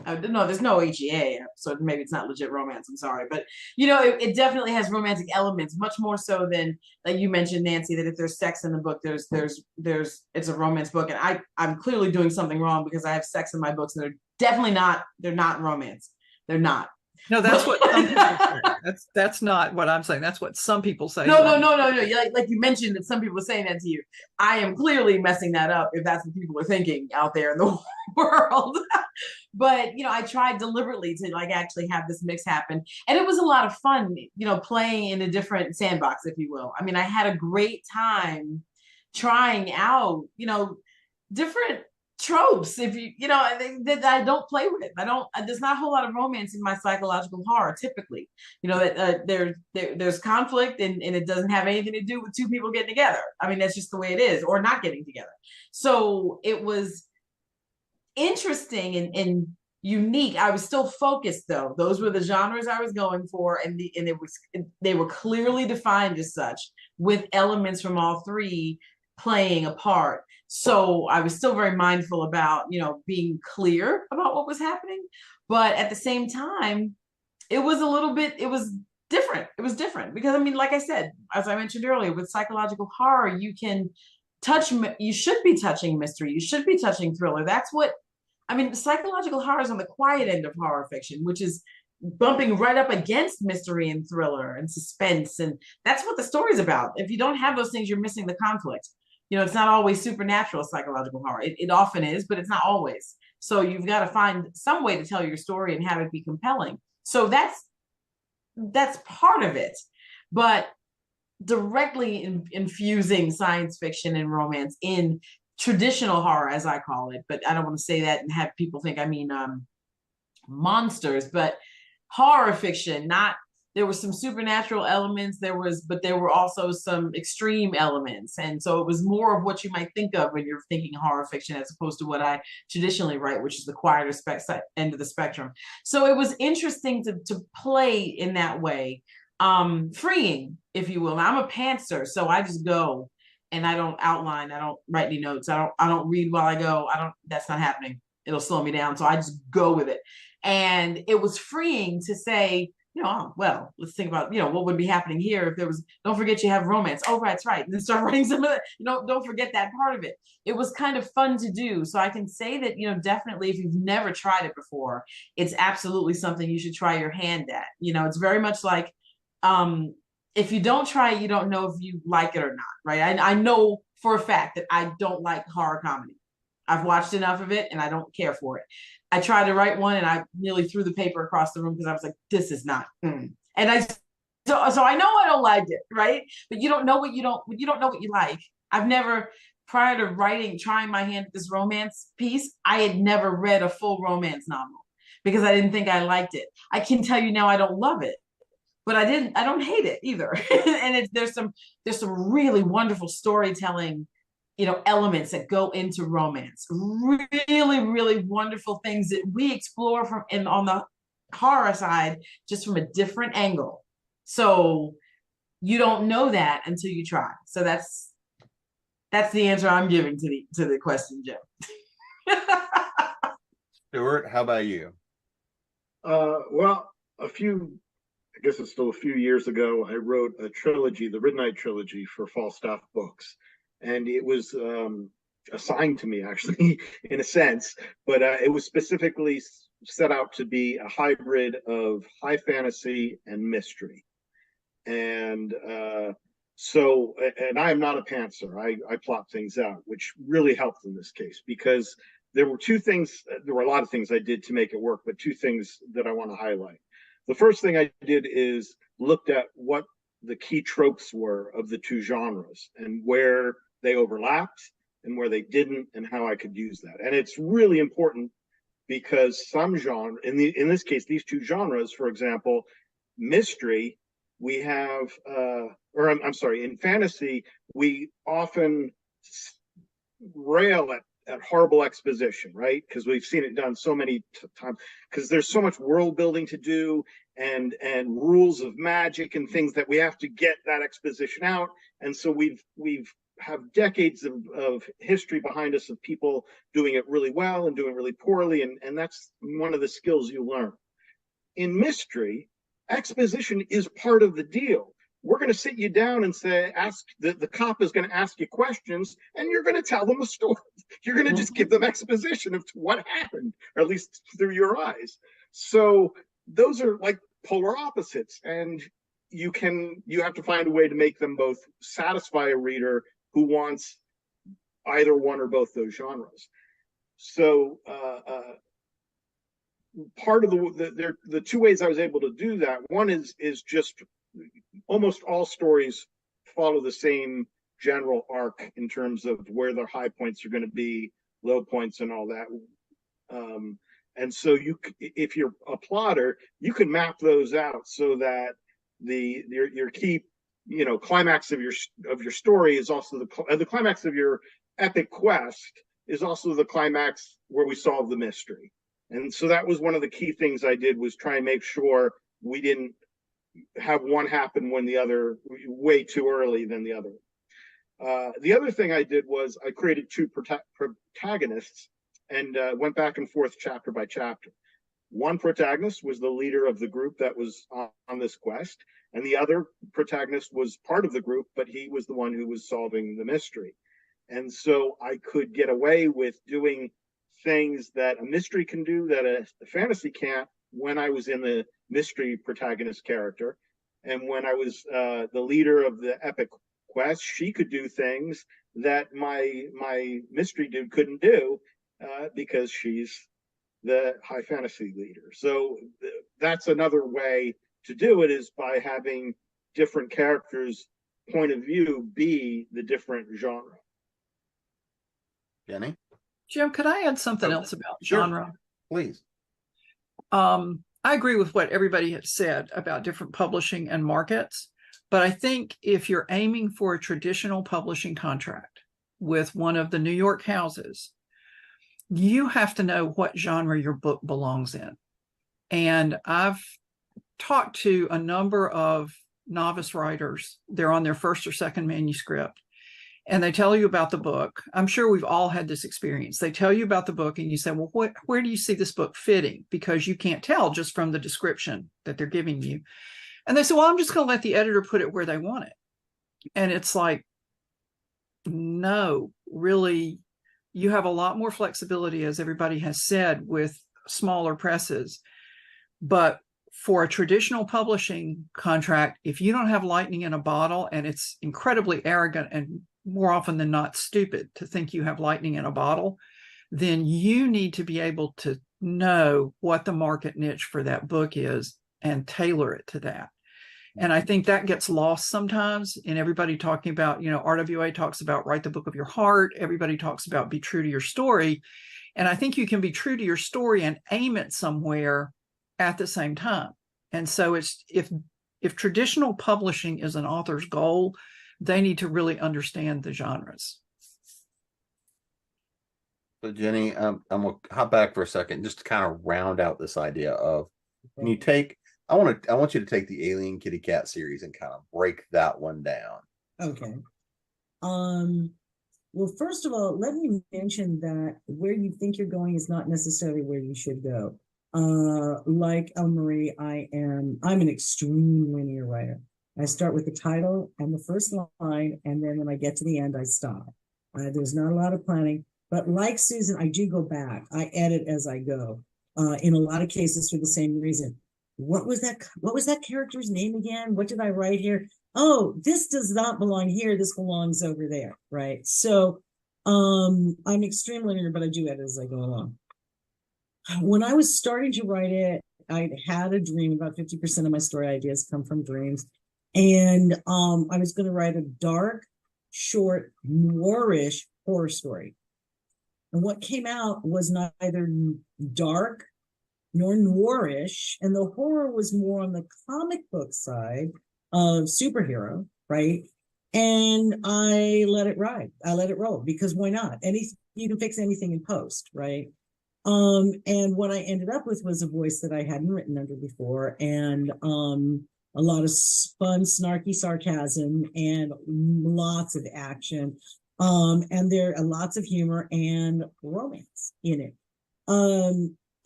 no, there's no HEA, so maybe it's not legit romance, I'm sorry. But, it definitely has romantic elements, much more so than, like you mentioned, Nancy, that if there's sex in the book, it's a romance book. And I'm clearly doing something wrong because I have sex in my books, and they're not romance. They're not. No, that's what some people say. That's not what I'm saying. That's what some people say. No. Like you mentioned that some people are saying that to you. I am clearly messing that up if that's what people are thinking out there in the world. But, I tried deliberately to actually have this mix happen. And it was a lot of fun, playing in a different sandbox, if you will. I mean, I had a great time trying out, different tropes, if that I don't play with. There's not a whole lot of romance in my psychological horror typically. There's conflict and it doesn't have anything to do with two people getting together. I mean, that's just the way it is, or not getting together. So it was interesting and unique. I was still focused though. Those were the genres I was going for, and they were clearly defined as such, with elements from all three playing a part. So I was still very mindful about, being clear about what was happening. But at the same time, it was different. It was different because, I mean, like I said, as I mentioned earlier, with psychological horror, you should be touching mystery. You should be touching thriller. Psychological horror is on the quiet end of horror fiction, which is bumping right up against mystery and thriller and suspense. And that's what the story's about. If you don't have those things, you're missing the conflict. It's not always supernatural psychological horror. It often is, but it's not always. So you've got to find some way to tell your story and have it be compelling. So that's part of it. But directly infusing science fiction and romance in traditional horror, as I call it, but I don't want to say that and have people think I mean monsters, but horror fiction, not there was some supernatural elements, but there were also some extreme elements. And so it was more of what you might think of when you're thinking horror fiction, as opposed to what I traditionally write, which is the quieter end of the spectrum. So it was interesting to play in that way, freeing, if you will. Now, I'm a pantser, so I just go and I don't outline, I don't write any notes, I don't read while I go. That's not happening. It'll slow me down. So I just go with it. And it was freeing to say, oh, well, let's think about, what would be happening here if there was, don't forget you have romance. Oh, that's right. And then start writing some of it. Don't forget that part of it. It was kind of fun to do. So I can say that, definitely if you've never tried it before, it's absolutely something you should try your hand at. It's very much like, if you don't try it, you don't know if you like it or not, right? I know for a fact that I don't like horror comedy. I've watched enough of it and I don't care for it. I tried to write one and I nearly threw the paper across the room because I was like, this is not. And so I know I don't like it, right? But you don't know what you don't know what you like. I've never, prior to trying my hand at this romance piece, I had never read a full romance novel because I didn't think I liked it. I can tell you now I don't love it, but I don't hate it either. And there's some really wonderful storytelling, elements that go into romance. Really, really wonderful things that we explore on the horror side, just from a different angle. So you don't know that until you try. So that's the answer I'm giving to the question, Jim. Stuart, how about you? Well, I guess it's still a few years ago, I wrote a trilogy, the Midnight Trilogy, for Falstaff Books. And it was assigned to me, actually, in a sense, but it was specifically set out to be a hybrid of high fantasy and mystery. And so I am not a pantser. I plot things out, which really helped in this case, because there were a lot of things I did to make it work, but two things that I want to highlight. The first thing I did is looked at what the key tropes were of the two genres and where they overlapped and where they didn't, and how I could use that. And it's really important because some genre, in this case, these two genres, for example, mystery, we have, in fantasy, we often rail at horrible exposition, right? Because we've seen it done so many times, because there's so much world building to do and rules of magic and things that we have to get that exposition out. And so we've have decades of history behind us of people doing it really well and doing really poorly, and that's one of the skills you learn. In mystery, exposition is part of the deal. We're going to sit you down and the cop is going to ask you questions, and you're going to tell them a story. You're going to just give them exposition of what happened, or at least through your eyes. So those are like polar opposites, and you have to find a way to make them both satisfy a reader who wants either one or both those genres. So part of the two ways I was able to do that, one is just almost all stories follow the same general arc in terms of where their high points are going to be, low points, and all that. And so if you're a plotter, you can map those out so that your key climax of your story is also the climax of your epic quest is also the climax where we solve the mystery. And so that was one of the key things I did, was try and make sure we didn't have one happen when the other way too early than the other. The other thing I did was I created two protagonists and went back and forth chapter by chapter. One protagonist was the leader of the group that was on this quest, and the other protagonist was part of the group, but he was the one who was solving the mystery. And so I could get away with doing things that a mystery can do that a fantasy can't when I was in the mystery protagonist character. And when I was the leader of the epic quest, she could do things that my mystery dude couldn't do because she's the high fantasy leader. So that's another way to do it, is by having different characters' point of view be the different genre. Jenny? Jim, could I add something else about sure. genre? Please. I agree with what everybody has said about different publishing and markets. But I think if you're aiming for a traditional publishing contract with one of the New York houses, you have to know what genre your book belongs in. And I've talked to a number of novice writers. They're on their first or second manuscript, and they tell you about the book. I'm sure we've all had this experience. They tell you about the book, and you say, well, where do you see this book fitting? Because you can't tell just from the description that they're giving you. And they say, well, I'm just going to let the editor put it where they want it. And it's like, no, really, you have a lot more flexibility, as everybody has said, with smaller presses. But for a traditional publishing contract, if you don't have lightning in a bottle, and it's incredibly arrogant and more often than not stupid to think you have lightning in a bottle, then you need to be able to know what the market niche for that book is and tailor it to that. And I think that gets lost sometimes in everybody talking about, RWA talks about write the book of your heart. Everybody talks about be true to your story. And I think you can be true to your story and aim it somewhere at the same time. And so it's if traditional publishing is an author's goal, they need to really understand the genres. So Jenny, I'm gonna hop back for a second just to kind of round out this idea of when you take I want you to take the Alien Kitty Cat series and kind of break that one down. Okay. Well, first of all, let me mention that where you think you're going is not necessarily where you should go. Like Marie, I'm an extreme linear writer. I start with the title and the first line, and then when I get to the end, I stop. There's not a lot of planning, but like Susan, I do go back. I edit as I go. In a lot of cases for the same reason. What was that character's name again? What did I write here? Oh, this does not belong here. This belongs over there, right? So I'm extremely linear, but I do edit as I go along. When I was starting to write it, I had a dream. About 50% of my story ideas come from dreams. And I was going to write a dark, short, noirish horror story. And what came out was neither dark nor noirish, and the horror was more on the comic book side of superhero, right? And I let it ride. I let it roll because why not? You can fix anything in post, right? And what I ended up with was a voice that I hadn't written under before, and a lot of fun, snarky sarcasm, and lots of action, and there are lots of humor and romance in it.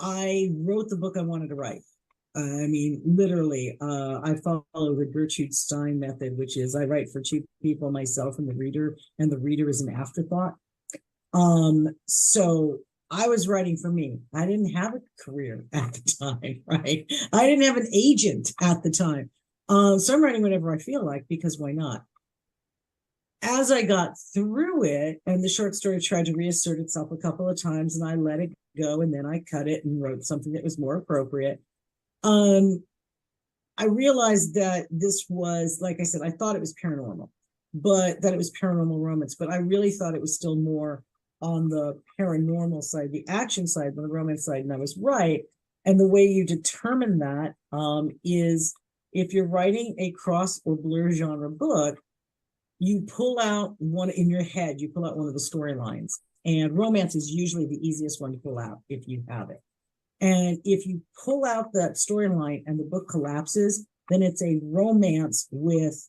I wrote the book I wanted to write. I mean, literally, I follow the Gertrude Stein method, which is I write for two people, myself and the reader is an afterthought. So I was writing for me. I didn't have a career at the time, right? I didn't have an agent at the time. So I'm writing whatever I feel like because why not? As I got through it, and the short story tried to reassert itself a couple of times, and I let it go, and then I cut it and wrote something that was more appropriate. I realized that this was, like I said, I thought it was paranormal, but that it was paranormal romance, but I really thought it was still more on the paranormal side, the action side, than the romance side, and I was right. And the way you determine that is if you're writing a cross or blur genre book, you pull out one in your head, you pull out one of the storylines. And romance is usually the easiest one to pull out if you have it. And if you pull out that storyline and the book collapses, then it's a romance with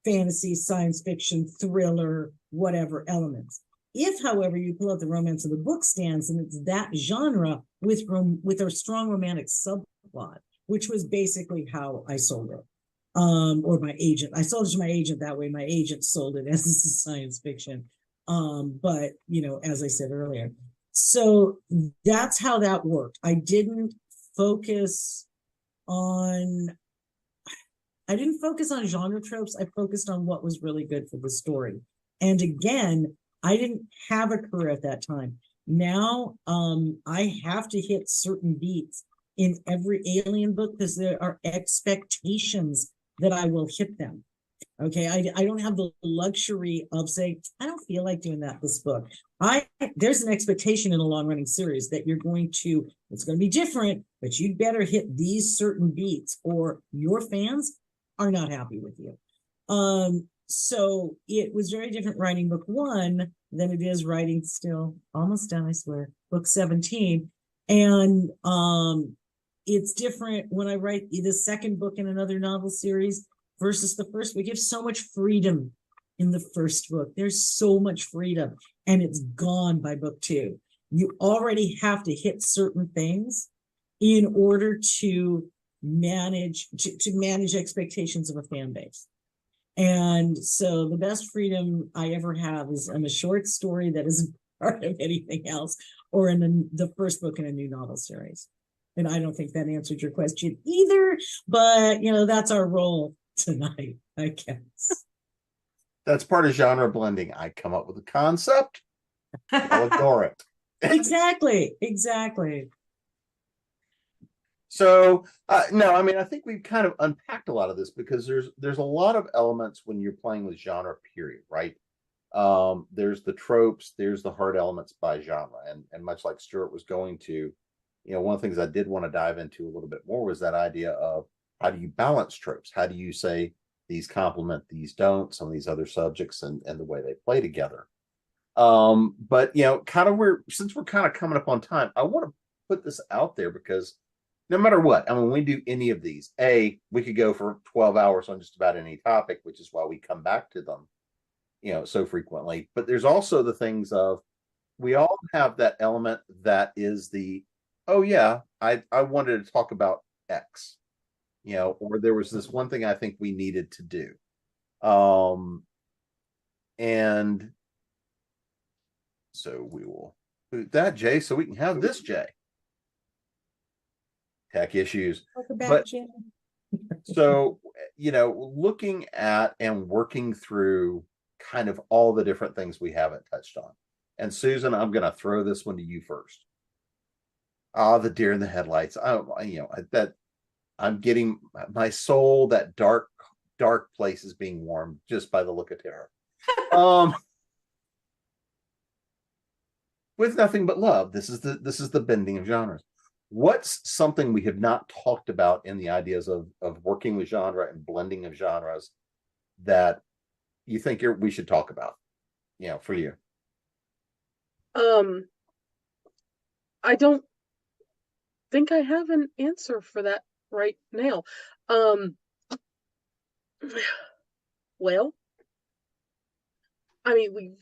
fantasy, science fiction, thriller, whatever elements. If, however, you pull out the romance of the book stands and it's that genre with a strong romantic subplot, which was basically how I sold it. Or my agent. I sold it to my agent that way. My agent sold it as science fiction. But, as I said earlier. So that's how that worked. I didn't focus on genre tropes. I focused on what was really good for the story. And again, I didn't have a career at that time. Now, I have to hit certain beats in every Alien book because there are expectations that I will hit them. Okay, I don't have the luxury of saying, I don't feel like doing that this book. There's an expectation in a long-running series that it's going to be different, but you'd better hit these certain beats or your fans are not happy with you. So it was very different writing book 1 than it is writing, still almost done, I swear, book 17. And it's different when I write the second book in another novel series versus the first. We give so much freedom in the first book. There's so much freedom, and it's gone by book 2. You already have to hit certain things in order to manage expectations of a fan base. And so the best freedom I ever have is in a short story that isn't part of anything else, or in the first book in a new novel series. And I don't think that answered your question either, but that's our role tonight, I guess. That's part of genre blending. I come up with a concept, I'll ignore it. Exactly. So no, I mean, I think we've kind of unpacked a lot of this, because there's a lot of elements when you're playing with genre, period, right? There's the tropes, there's the hard elements by genre, and much like Stuart was going to, one of the things I did want to dive into a little bit more was that idea of how do you balance tropes? How do you say these complement, these don't, some of these other subjects, and the way they play together. But kind of since we're kind of coming up on time, I want to put this out there, because no matter what, I mean, when we do any of these, we could go for 12 hours on just about any topic, which is why we come back to them, so frequently. But there's also the things of, we all have that element that is oh yeah, I wanted to talk about X, or there was this one thing I think we needed to do. And so we will put that Jay, so we can have this Jay. Tech issues. But so, looking at and working through kind of all the different things we haven't touched on. And Susan, I'm going to throw this one to you first. The deer in the headlights. That I'm getting my soul, that dark place is being warmed just by the look at her. With nothing but love. This is the bending of genres. What's something we have not talked about in the ideas of working with genre and blending of genres that you think we should talk about, for you? I don't think I have an answer for that right now. Well, I mean,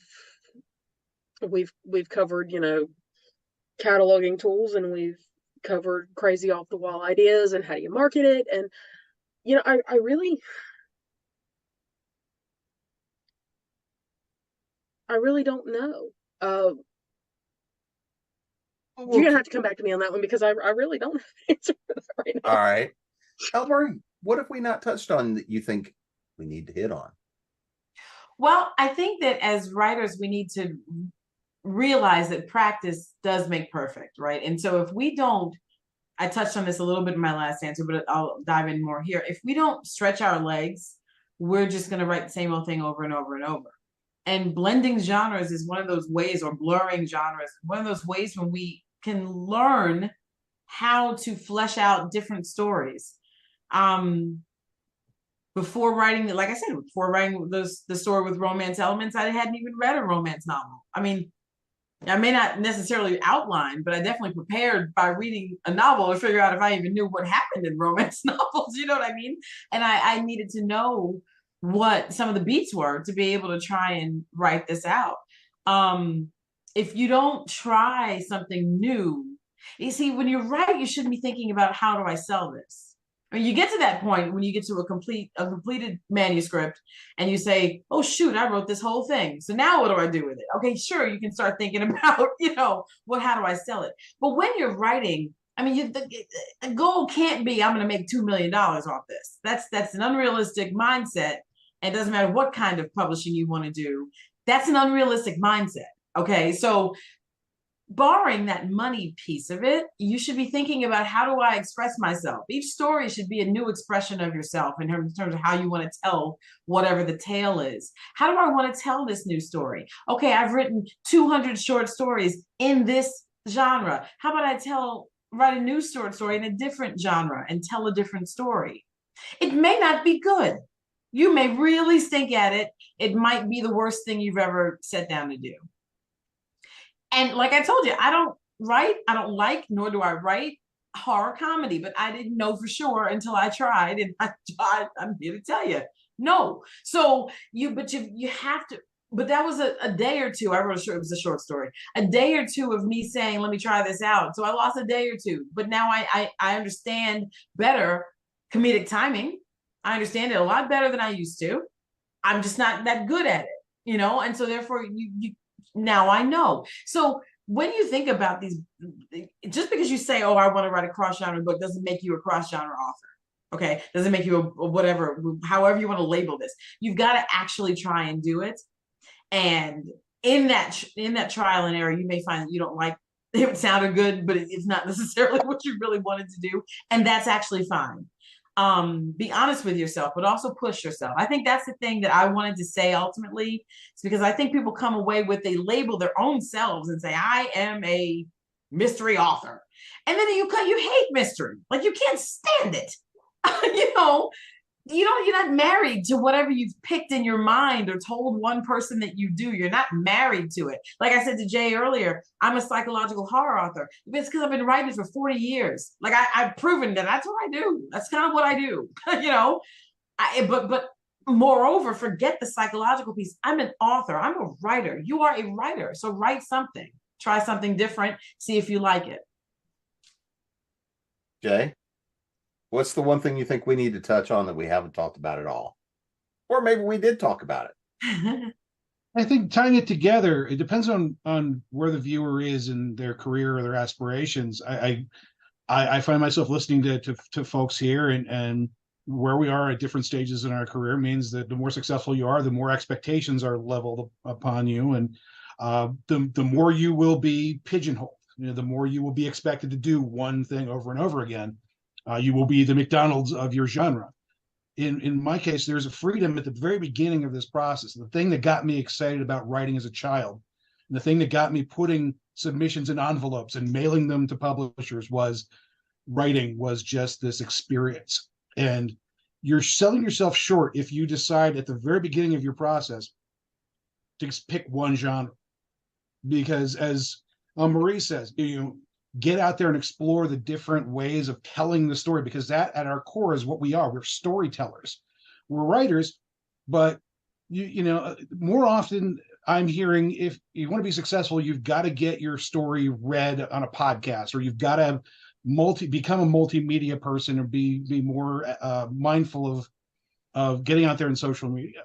we've covered, cataloging tools, and we've covered crazy off the wall ideas and how do you market it. And, I really don't know. You're gonna have to come back to me on that one, because I really don't have an answer for that right now. All right. Elmer, what have we not touched on that you think we need to hit on? Well, I think that as writers, we need to realize that practice does make perfect, right? And so if we don't, I touched on this a little bit in my last answer, but I'll dive in more here. If we don't stretch our legs, we're just going to write the same old thing over and over and over. And blending genres is one of those ways, or blurring genres, one of those ways when we can learn how to flesh out different stories. Before writing, like I said, before writing the story with romance elements, I hadn't even read a romance novel. I mean, I may not necessarily outline, but I definitely prepared by reading a novel to figure out if I even knew what happened in romance novels. You know what I mean? And I needed to know what some of the beats were to be able to try and write this out. If you don't try something new, you see, when you write, you shouldn't be thinking about how do I sell this? I mean, you get to that point when you get to a completed manuscript and you say, oh, shoot, I wrote this whole thing. So now what do I do with it? Okay, sure, you can start thinking about, how do I sell it? But when you're writing, I mean, the goal can't be, I'm going to make $2 million off this. That's an unrealistic mindset. And it doesn't matter what kind of publishing you want to do. That's an unrealistic mindset. Okay, so barring that money piece of it, you should be thinking about, how do I express myself? Each story should be a new expression of yourself in terms of how you want to tell whatever the tale is. How do I want to tell this new story? Okay, I've written 200 short stories in this genre. How about I tell write a new short story in a different genre and tell a different story. It may not be good. You may really stink at it. It might be the worst thing you've ever sat down to do. And like I told you, I don't like, nor do I write horror comedy, but I didn't know for sure until I tried, and I'm here to tell you, no. So you have to, but that was a day or two. I wrote it was a short story, a day or two of me saying, let me try this out. So I lost a day or two, but now I understand better comedic timing. I understand it a lot better than I used to. I'm just not that good at it, and so therefore you now I know. So when you think about these, just because you say, oh, I want to write a cross-genre book doesn't make you a cross-genre author. Okay, doesn't make you a whatever, however you want to label this. You've got to actually try and do it. And in that trial and error, you may find that you don't like it sounded good, but it's not necessarily what you really wanted to do. And that's actually fine. Be honest with yourself, but also push yourself. I think that's the thing that I wanted to say ultimately. It's because I think people come away with, they label their own selves and say, I am a mystery author. And then you hate mystery. Like, you can't stand it. You're not married to whatever you've picked in your mind or told one person that you do. You're not married to it. Like I said to Jay earlier, I'm a psychological horror author. It's because I've been writing for 40 years. Like, I've proven that that's what I do. That's kind of what I do. But moreover, forget the psychological piece. I'm an author. I'm a writer. You are a writer. So write something. Try something different. See if you like it. Jay? What's the one thing you think we need to touch on that we haven't talked about at all? Or maybe we did talk about it. I think tying it together, it depends on where the viewer is in their career or their aspirations. I find myself listening to folks here, and where we are at different stages in our career means that the more successful you are, the more expectations are leveled upon you, and the more you will be pigeonholed. The more you will be expected to do one thing over and over again. You will be the McDonald's of your genre. In my case, there's a freedom at the very beginning of this process. The thing that got me excited about writing as a child, and the thing that got me putting submissions in envelopes and mailing them to publishers, was writing was just this experience. And you're selling yourself short if you decide at the very beginning of your process to pick one genre. Because as Marie says, get out there and explore the different ways of telling the story, because that at our core is what we are. We're storytellers. We're writers, but more often I'm hearing, if you want to be successful, you've got to get your story read on a podcast, or you've got to become a multimedia person, or be more mindful of getting out there in social media.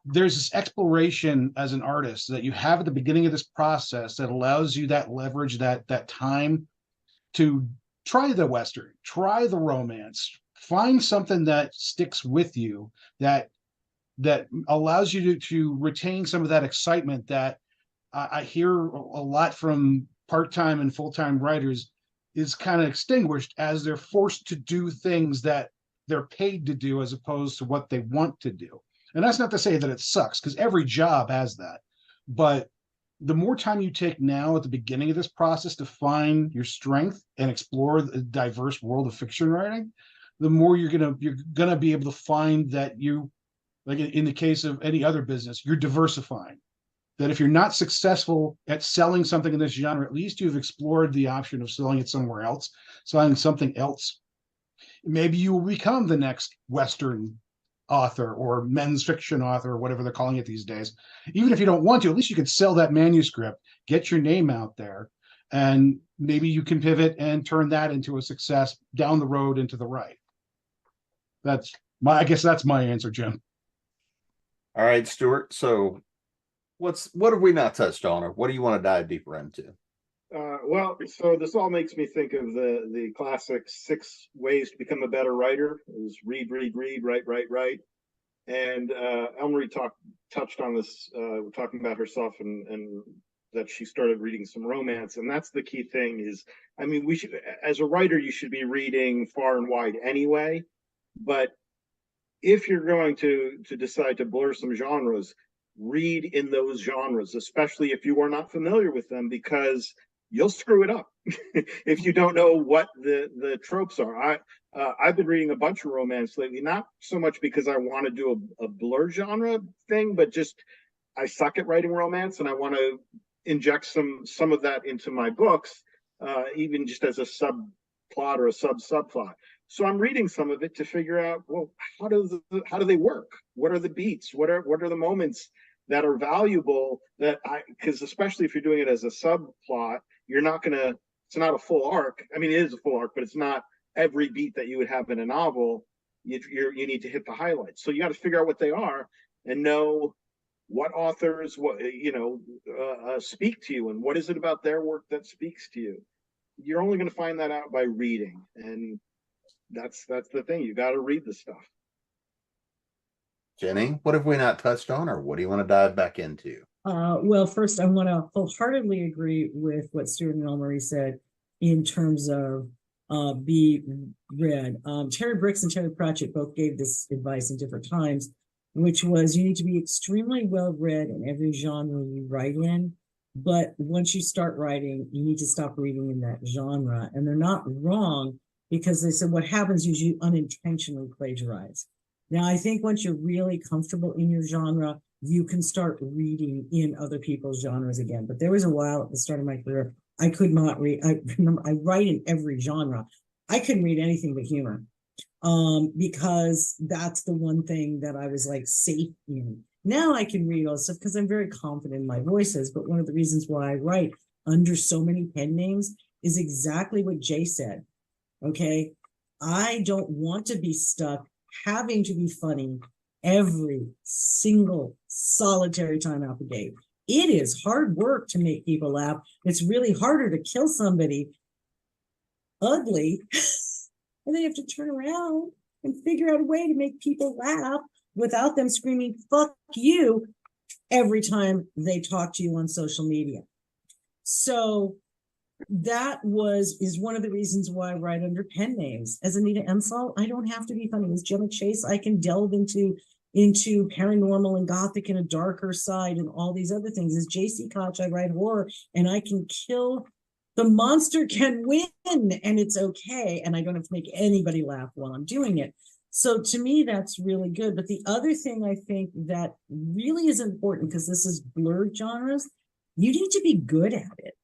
There's this exploration as an artist that you have at the beginning of this process that allows you that leverage, that time to try the Western, try the romance, find something that sticks with you, that allows you to retain some of that excitement that I hear a lot from part-time and full-time writers is kind of extinguished as they're forced to do things that they're paid to do as opposed to what they want to do. And that's not to say that it sucks, because every job has that. But the more time you take now at the beginning of this process to find your strength and explore the diverse world of fiction writing, the more you're gonna be able to find that you, like in the case of any other business, you're diversifying. That if you're not successful at selling something in this genre, at least you've explored the option of selling it somewhere else, selling something else. Maybe you will become the next Western author or men's fiction author, or whatever they're calling it these days. Even if you don't want to, at least you can sell that manuscript, get your name out there, and maybe you can pivot and turn that into a success down the road into the right. I guess that's my answer, Jim. All right, Stuart. So what have we not touched on, or what do you want to dive deeper into? So this all makes me think of the classic 6 ways to become a better writer. It was read, write. And Elmarie touched on this, talking about herself and that she started reading some romance. And that's the key thing is, I mean, we should, as a writer, you should be reading far and wide anyway. But if you're going to decide to blur some genres, read in those genres, especially if you are not familiar with them, because you'll screw it up. if you don't know what the tropes are. I've been reading a bunch of romance lately, not so much because I want to do a blur genre thing, but just I suck at writing romance and I want to inject some of that into my books, even just as a subplot or a subplot. So I'm reading some of it to figure out, well, how do they work? What are the beats? What are the moments that are valuable because especially if you're doing it as a subplot, it's not a full arc. I mean, it is a full arc, but it's not every beat that you would have in a novel. You need to hit the highlights. So you got to figure out what they are and know what authors speak to you and what is it about their work that speaks to you. You're only going to find that out by reading, and that's the thing. You got to read the stuff. Jenny, what have we not touched on, or what do you want to dive back into? Well, first, I want to wholeheartedly agree with what Stuart and Elmarie said in terms of be read. Terry Brooks and Terry Pratchett both gave this advice in different times, which was you need to be extremely well read in every genre you write in. But once you start writing, you need to stop reading in that genre. And they're not wrong, because they said what happens is you unintentionally plagiarize. Now, I think once you're really comfortable in your genre, you can start reading in other people's genres again. But there was a while at the start of my career, I could not read. I remember I write in every genre. I couldn't read anything but humor, because that's the one thing that I was like safe in. Now I can read all stuff because I'm very confident in my voices. But one of the reasons why I write under so many pen names is exactly what Jay said. Okay, I don't want to be stuck having to be funny every single solitary time out the gate. It is hard work to make people laugh. It's really harder to kill somebody ugly and then you have to turn around and figure out a way to make people laugh without them screaming "fuck you" every time they talk to you on social media. So that is one of the reasons why I write under pen names. As Anita Ensall, I don't have to be funny. As Gemma Chase, I can delve into paranormal and gothic and a darker side and all these other things. As J.C. Koch, I write horror and I can kill. The monster can win and it's okay. And I don't have to make anybody laugh while I'm doing it. So to me, that's really good. But the other thing I think that really is important, because this is blurred genres, you need to be good at it.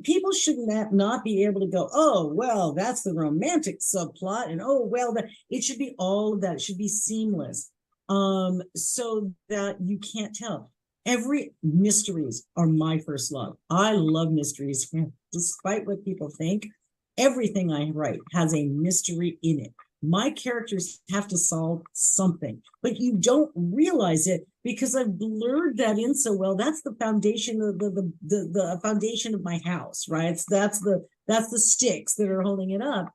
People shouldn't not be able to go, oh, well, that's the romantic subplot. And oh, well, it should be all of that. It should be seamless. So that you can't tell. Mysteries are my first love. I love mysteries. Despite what people think, everything I write has a mystery in it. My characters have to solve something, but you don't realize it because I've blurred that in so well. That's the foundation of the foundation of my house, right? That's the sticks that are holding it up,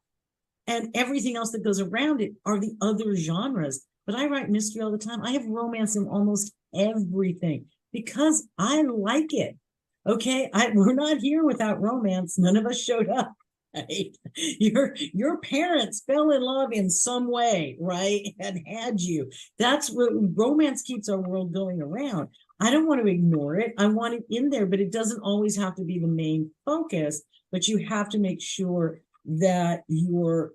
and everything else that goes around it are the other genres. But I write mystery all the time. I have romance in almost everything because I like it. Okay, we're not here without romance. None of us showed up. Right? Your parents fell in love in some way, right? And had you. That's what romance keeps our world going around. I don't want to ignore it. I want it in there, but it doesn't always have to be the main focus. But you have to make sure that you're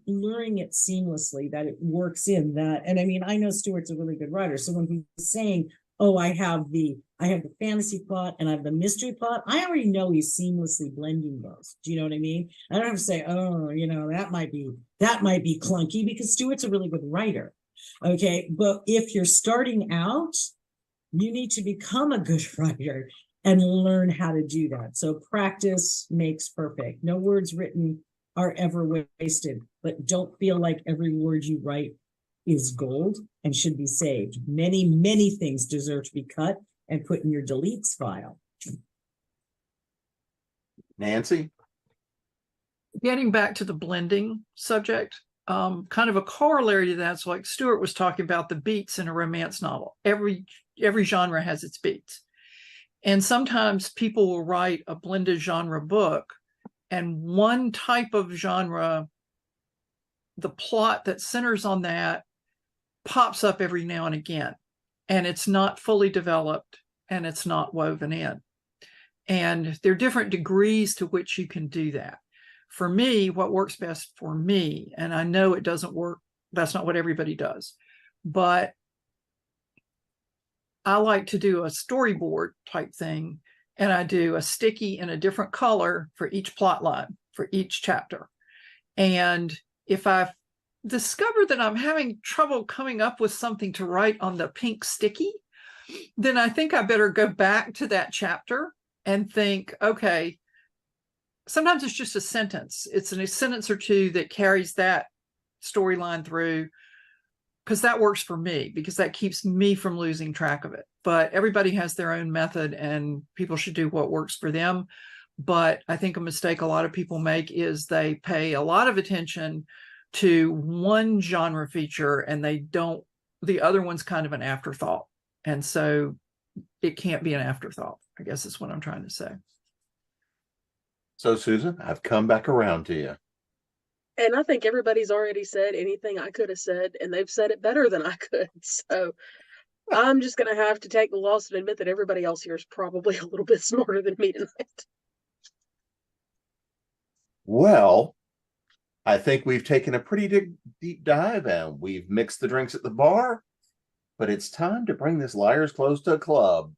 blurring it seamlessly, that it works in that. And I mean, I know Stuart's a really good writer. So when he's saying, oh, I have the fantasy plot and I have the mystery plot, I already know he's seamlessly blending those. Do you know what I mean? I don't have to say, oh, that might be clunky, because Stuart's a really good writer. Okay. But if you're starting out, you need to become a good writer and learn how to do that. So practice makes perfect. No words written are ever wasted, but don't feel like every word you write is gold and should be saved. Many, many things deserve to be cut and put in your deletes file. Nancy? Getting back to the blending subject, kind of a corollary to that's like Stuart was talking about the beats in a romance novel. Every genre has its beats. And sometimes people will write a blended genre book, and one type of genre, the plot that centers on that pops up every now and again, and it's not fully developed and it's not woven in. And there are different degrees to which you can do that. For me, what works best for me, and I know it doesn't work, that's not what everybody does, but I like to do a storyboard type thing, and I do a sticky in a different color for each plot line, for each chapter. And if I've discovered that I'm having trouble coming up with something to write on the pink sticky, then I think I better go back to that chapter and think, okay, sometimes it's just a sentence. It's a sentence or two that carries that storyline through, because that works for me, because that keeps me from losing track of it. But everybody has their own method, and people should do what works for them. But I think a mistake a lot of people make is they pay a lot of attention to one genre feature, and they don't, the other one's kind of an afterthought. And so it can't be an afterthought, I guess is what I'm trying to say. So, Susan, I've come back around to you. And I think everybody's already said anything I could have said, and they've said it better than I could. So I'm just going to have to take the loss and admit that everybody else here is probably a little bit smarter than me tonight. Well, I think we've taken a pretty deep dive, and we've mixed the drinks at the bar, but it's time to bring this Liars Close to a close.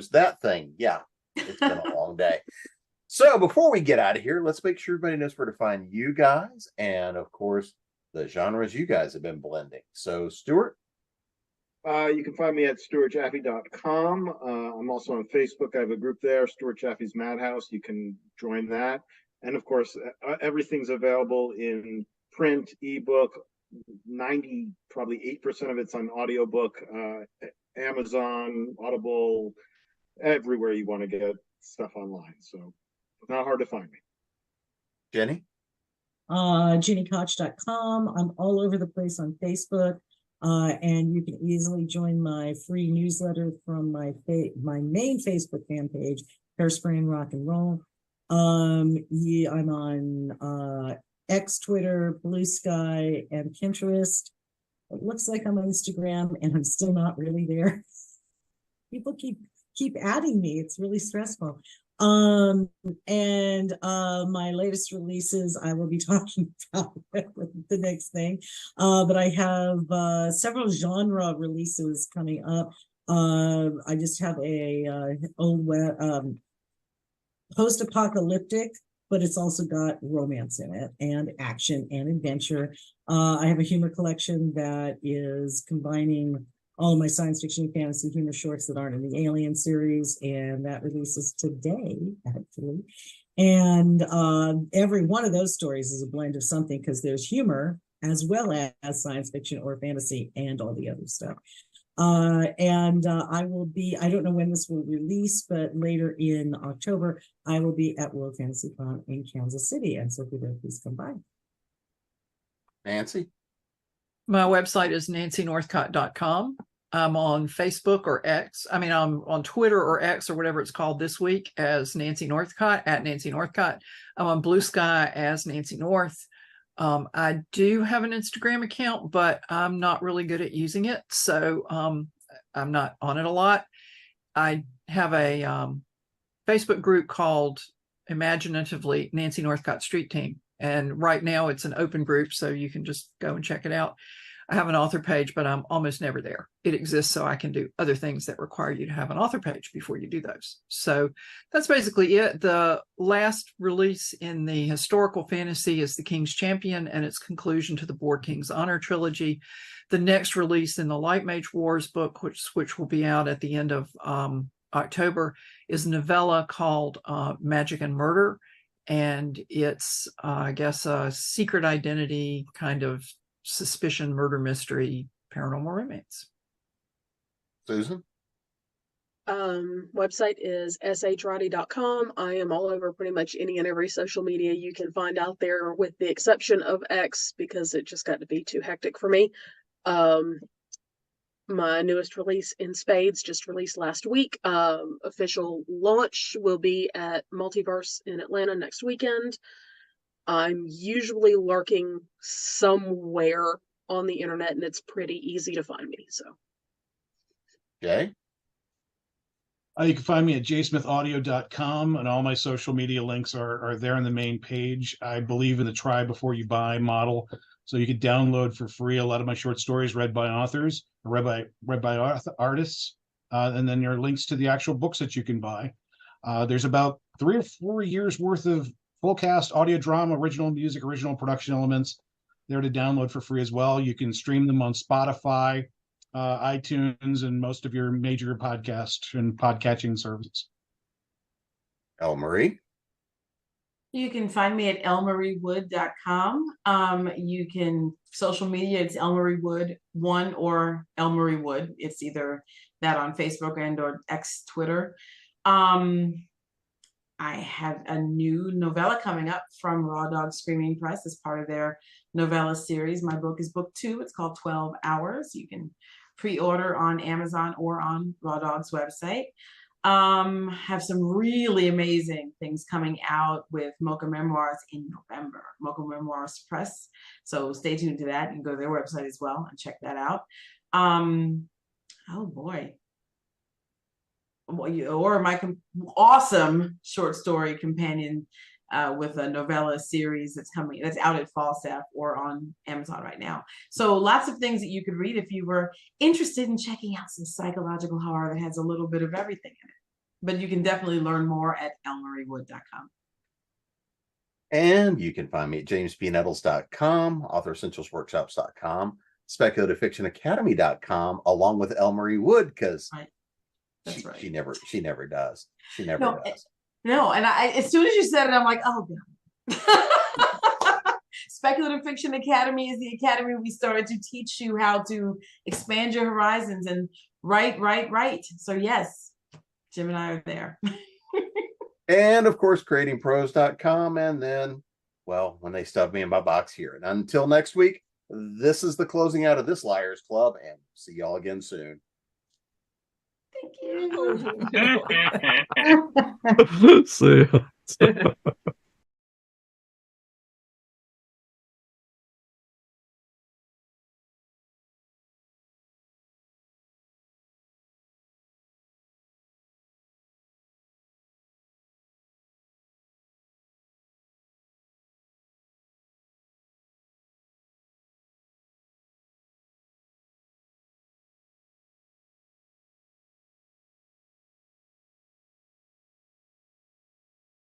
That thing. Yeah, it's been a long day. So before we get out of here, let's make sure everybody knows where to find you guys, and of course, the genres you guys have been blending. So, Stuart? You can find me at stuartjaffe.com. I'm also on Facebook. I have a group there, Stuart Jaffe's Madhouse. You can join that. And of course, everything's available in print, ebook. 90, probably 8% of it's on audiobook, Amazon, Audible, everywhere you want to get stuff online. So it's not hard to find me. Jenny? GiniKoch.com. I'm all over the place on Facebook. And you can easily join my free newsletter from my main Facebook fan page, Hairspray and Rock and Roll. Yeah, I'm on X, Twitter, Blue Sky, and Pinterest. It looks like I'm on Instagram, and I'm still not really there. People keep adding me. It's really stressful. And my latest releases I will be talking about the next thing. But I have several genre releases coming up. I just have a post-apocalyptic, but it's also got romance in it, and action and adventure. I have a humor collection that is combining all of my science fiction and fantasy humor shorts that aren't in the Alien series, and that releases today, actually. And every one of those stories is a blend of something, because there's humor as well as science fiction or fantasy and all the other stuff. I will be, I don't know when this will release, but later in October, I will be at World Fantasy Con in Kansas City. And so if you're there, please come by. Nancy? My website is nancynorthcott.com. I'm on Facebook or X. I mean, I'm on Twitter or X or whatever it's called this week as Nancy Northcott, at Nancy Northcott. I'm on Blue Sky as Nancy North. I do have an Instagram account, but I'm not really good at using it. So I'm not on it a lot. I have a Facebook group called imaginatively Nancy Northcott Street Team. And right now it's an open group, so you can just go and check it out. I have an author page, but I'm almost never there. It exists so I can do other things that require you to have an author page before you do those. So that's basically it. The last release in the historical fantasy is The King's Champion and its conclusion to the Board King's Honor trilogy. The next release in the Light Mage Wars book, which will be out at the end of October, is a novella called Magic and Murder. And it's, I guess, a secret identity kind of suspicion, murder mystery, paranormal romance. Susan? Website is shroddey.com. I am all over pretty much any and every social media you can find out there, with the exception of X, because it just got to be too hectic for me. My newest release, In Spades, just released last week. Official launch will be at Multiverse in Atlanta next weekend. I'm usually lurking somewhere on the internet, and it's pretty easy to find me. So, Jay? You can find me at jsmithaudio.com, and all my social media links are there on the main page. I believe in the try before you buy model, so you can download for free a lot of my short stories read by authors, read by artists, and then there are links to the actual books that you can buy. There's about 3 or 4 years worth of full cast audio drama, original music, original production elements there to download for free as well. You can stream them on Spotify, iTunes, and most of your major podcast and podcatching services. Elmarie? You can find me at elmariewood.com. You can social media, it's Elmarie Wood 1 or Elmarie Wood. It's either that on Facebook and or X Twitter. I have a new novella coming up from Raw Dog Screaming Press as part of their novella series. My book is book 2. It's called 12 Hours. You can pre-order on Amazon or on Raw Dog's website. Have some really amazing things coming out with Mocha Memoirs in November. Mocha Memoirs Press. So stay tuned to that. You can go to their website as well and check that out. Oh boy. Or my awesome short story companion with a novella series that's out at Falstaff or on Amazon right now. So lots of things that you could read if you were interested in checking out some psychological horror that has a little bit of everything in it. But you can definitely learn more at elmariewood.com. And you can find me at jamesbnettles.com, authoressentialsworkshops.com, speculative-fiction-academy.com, along with Elmarie Wood, because right. Right. She never does. She never does. No, and as soon as you said it, I'm like, oh God. Speculative Fiction Academy is the academy we started to teach you how to expand your horizons and write. So yes, Jim and I are there. And of course, creatingprose.com. And then, well, when they stuff me in my box here. And until next week, this is the closing out of this Liars Club, and see y'all again soon. Thank you. See ya.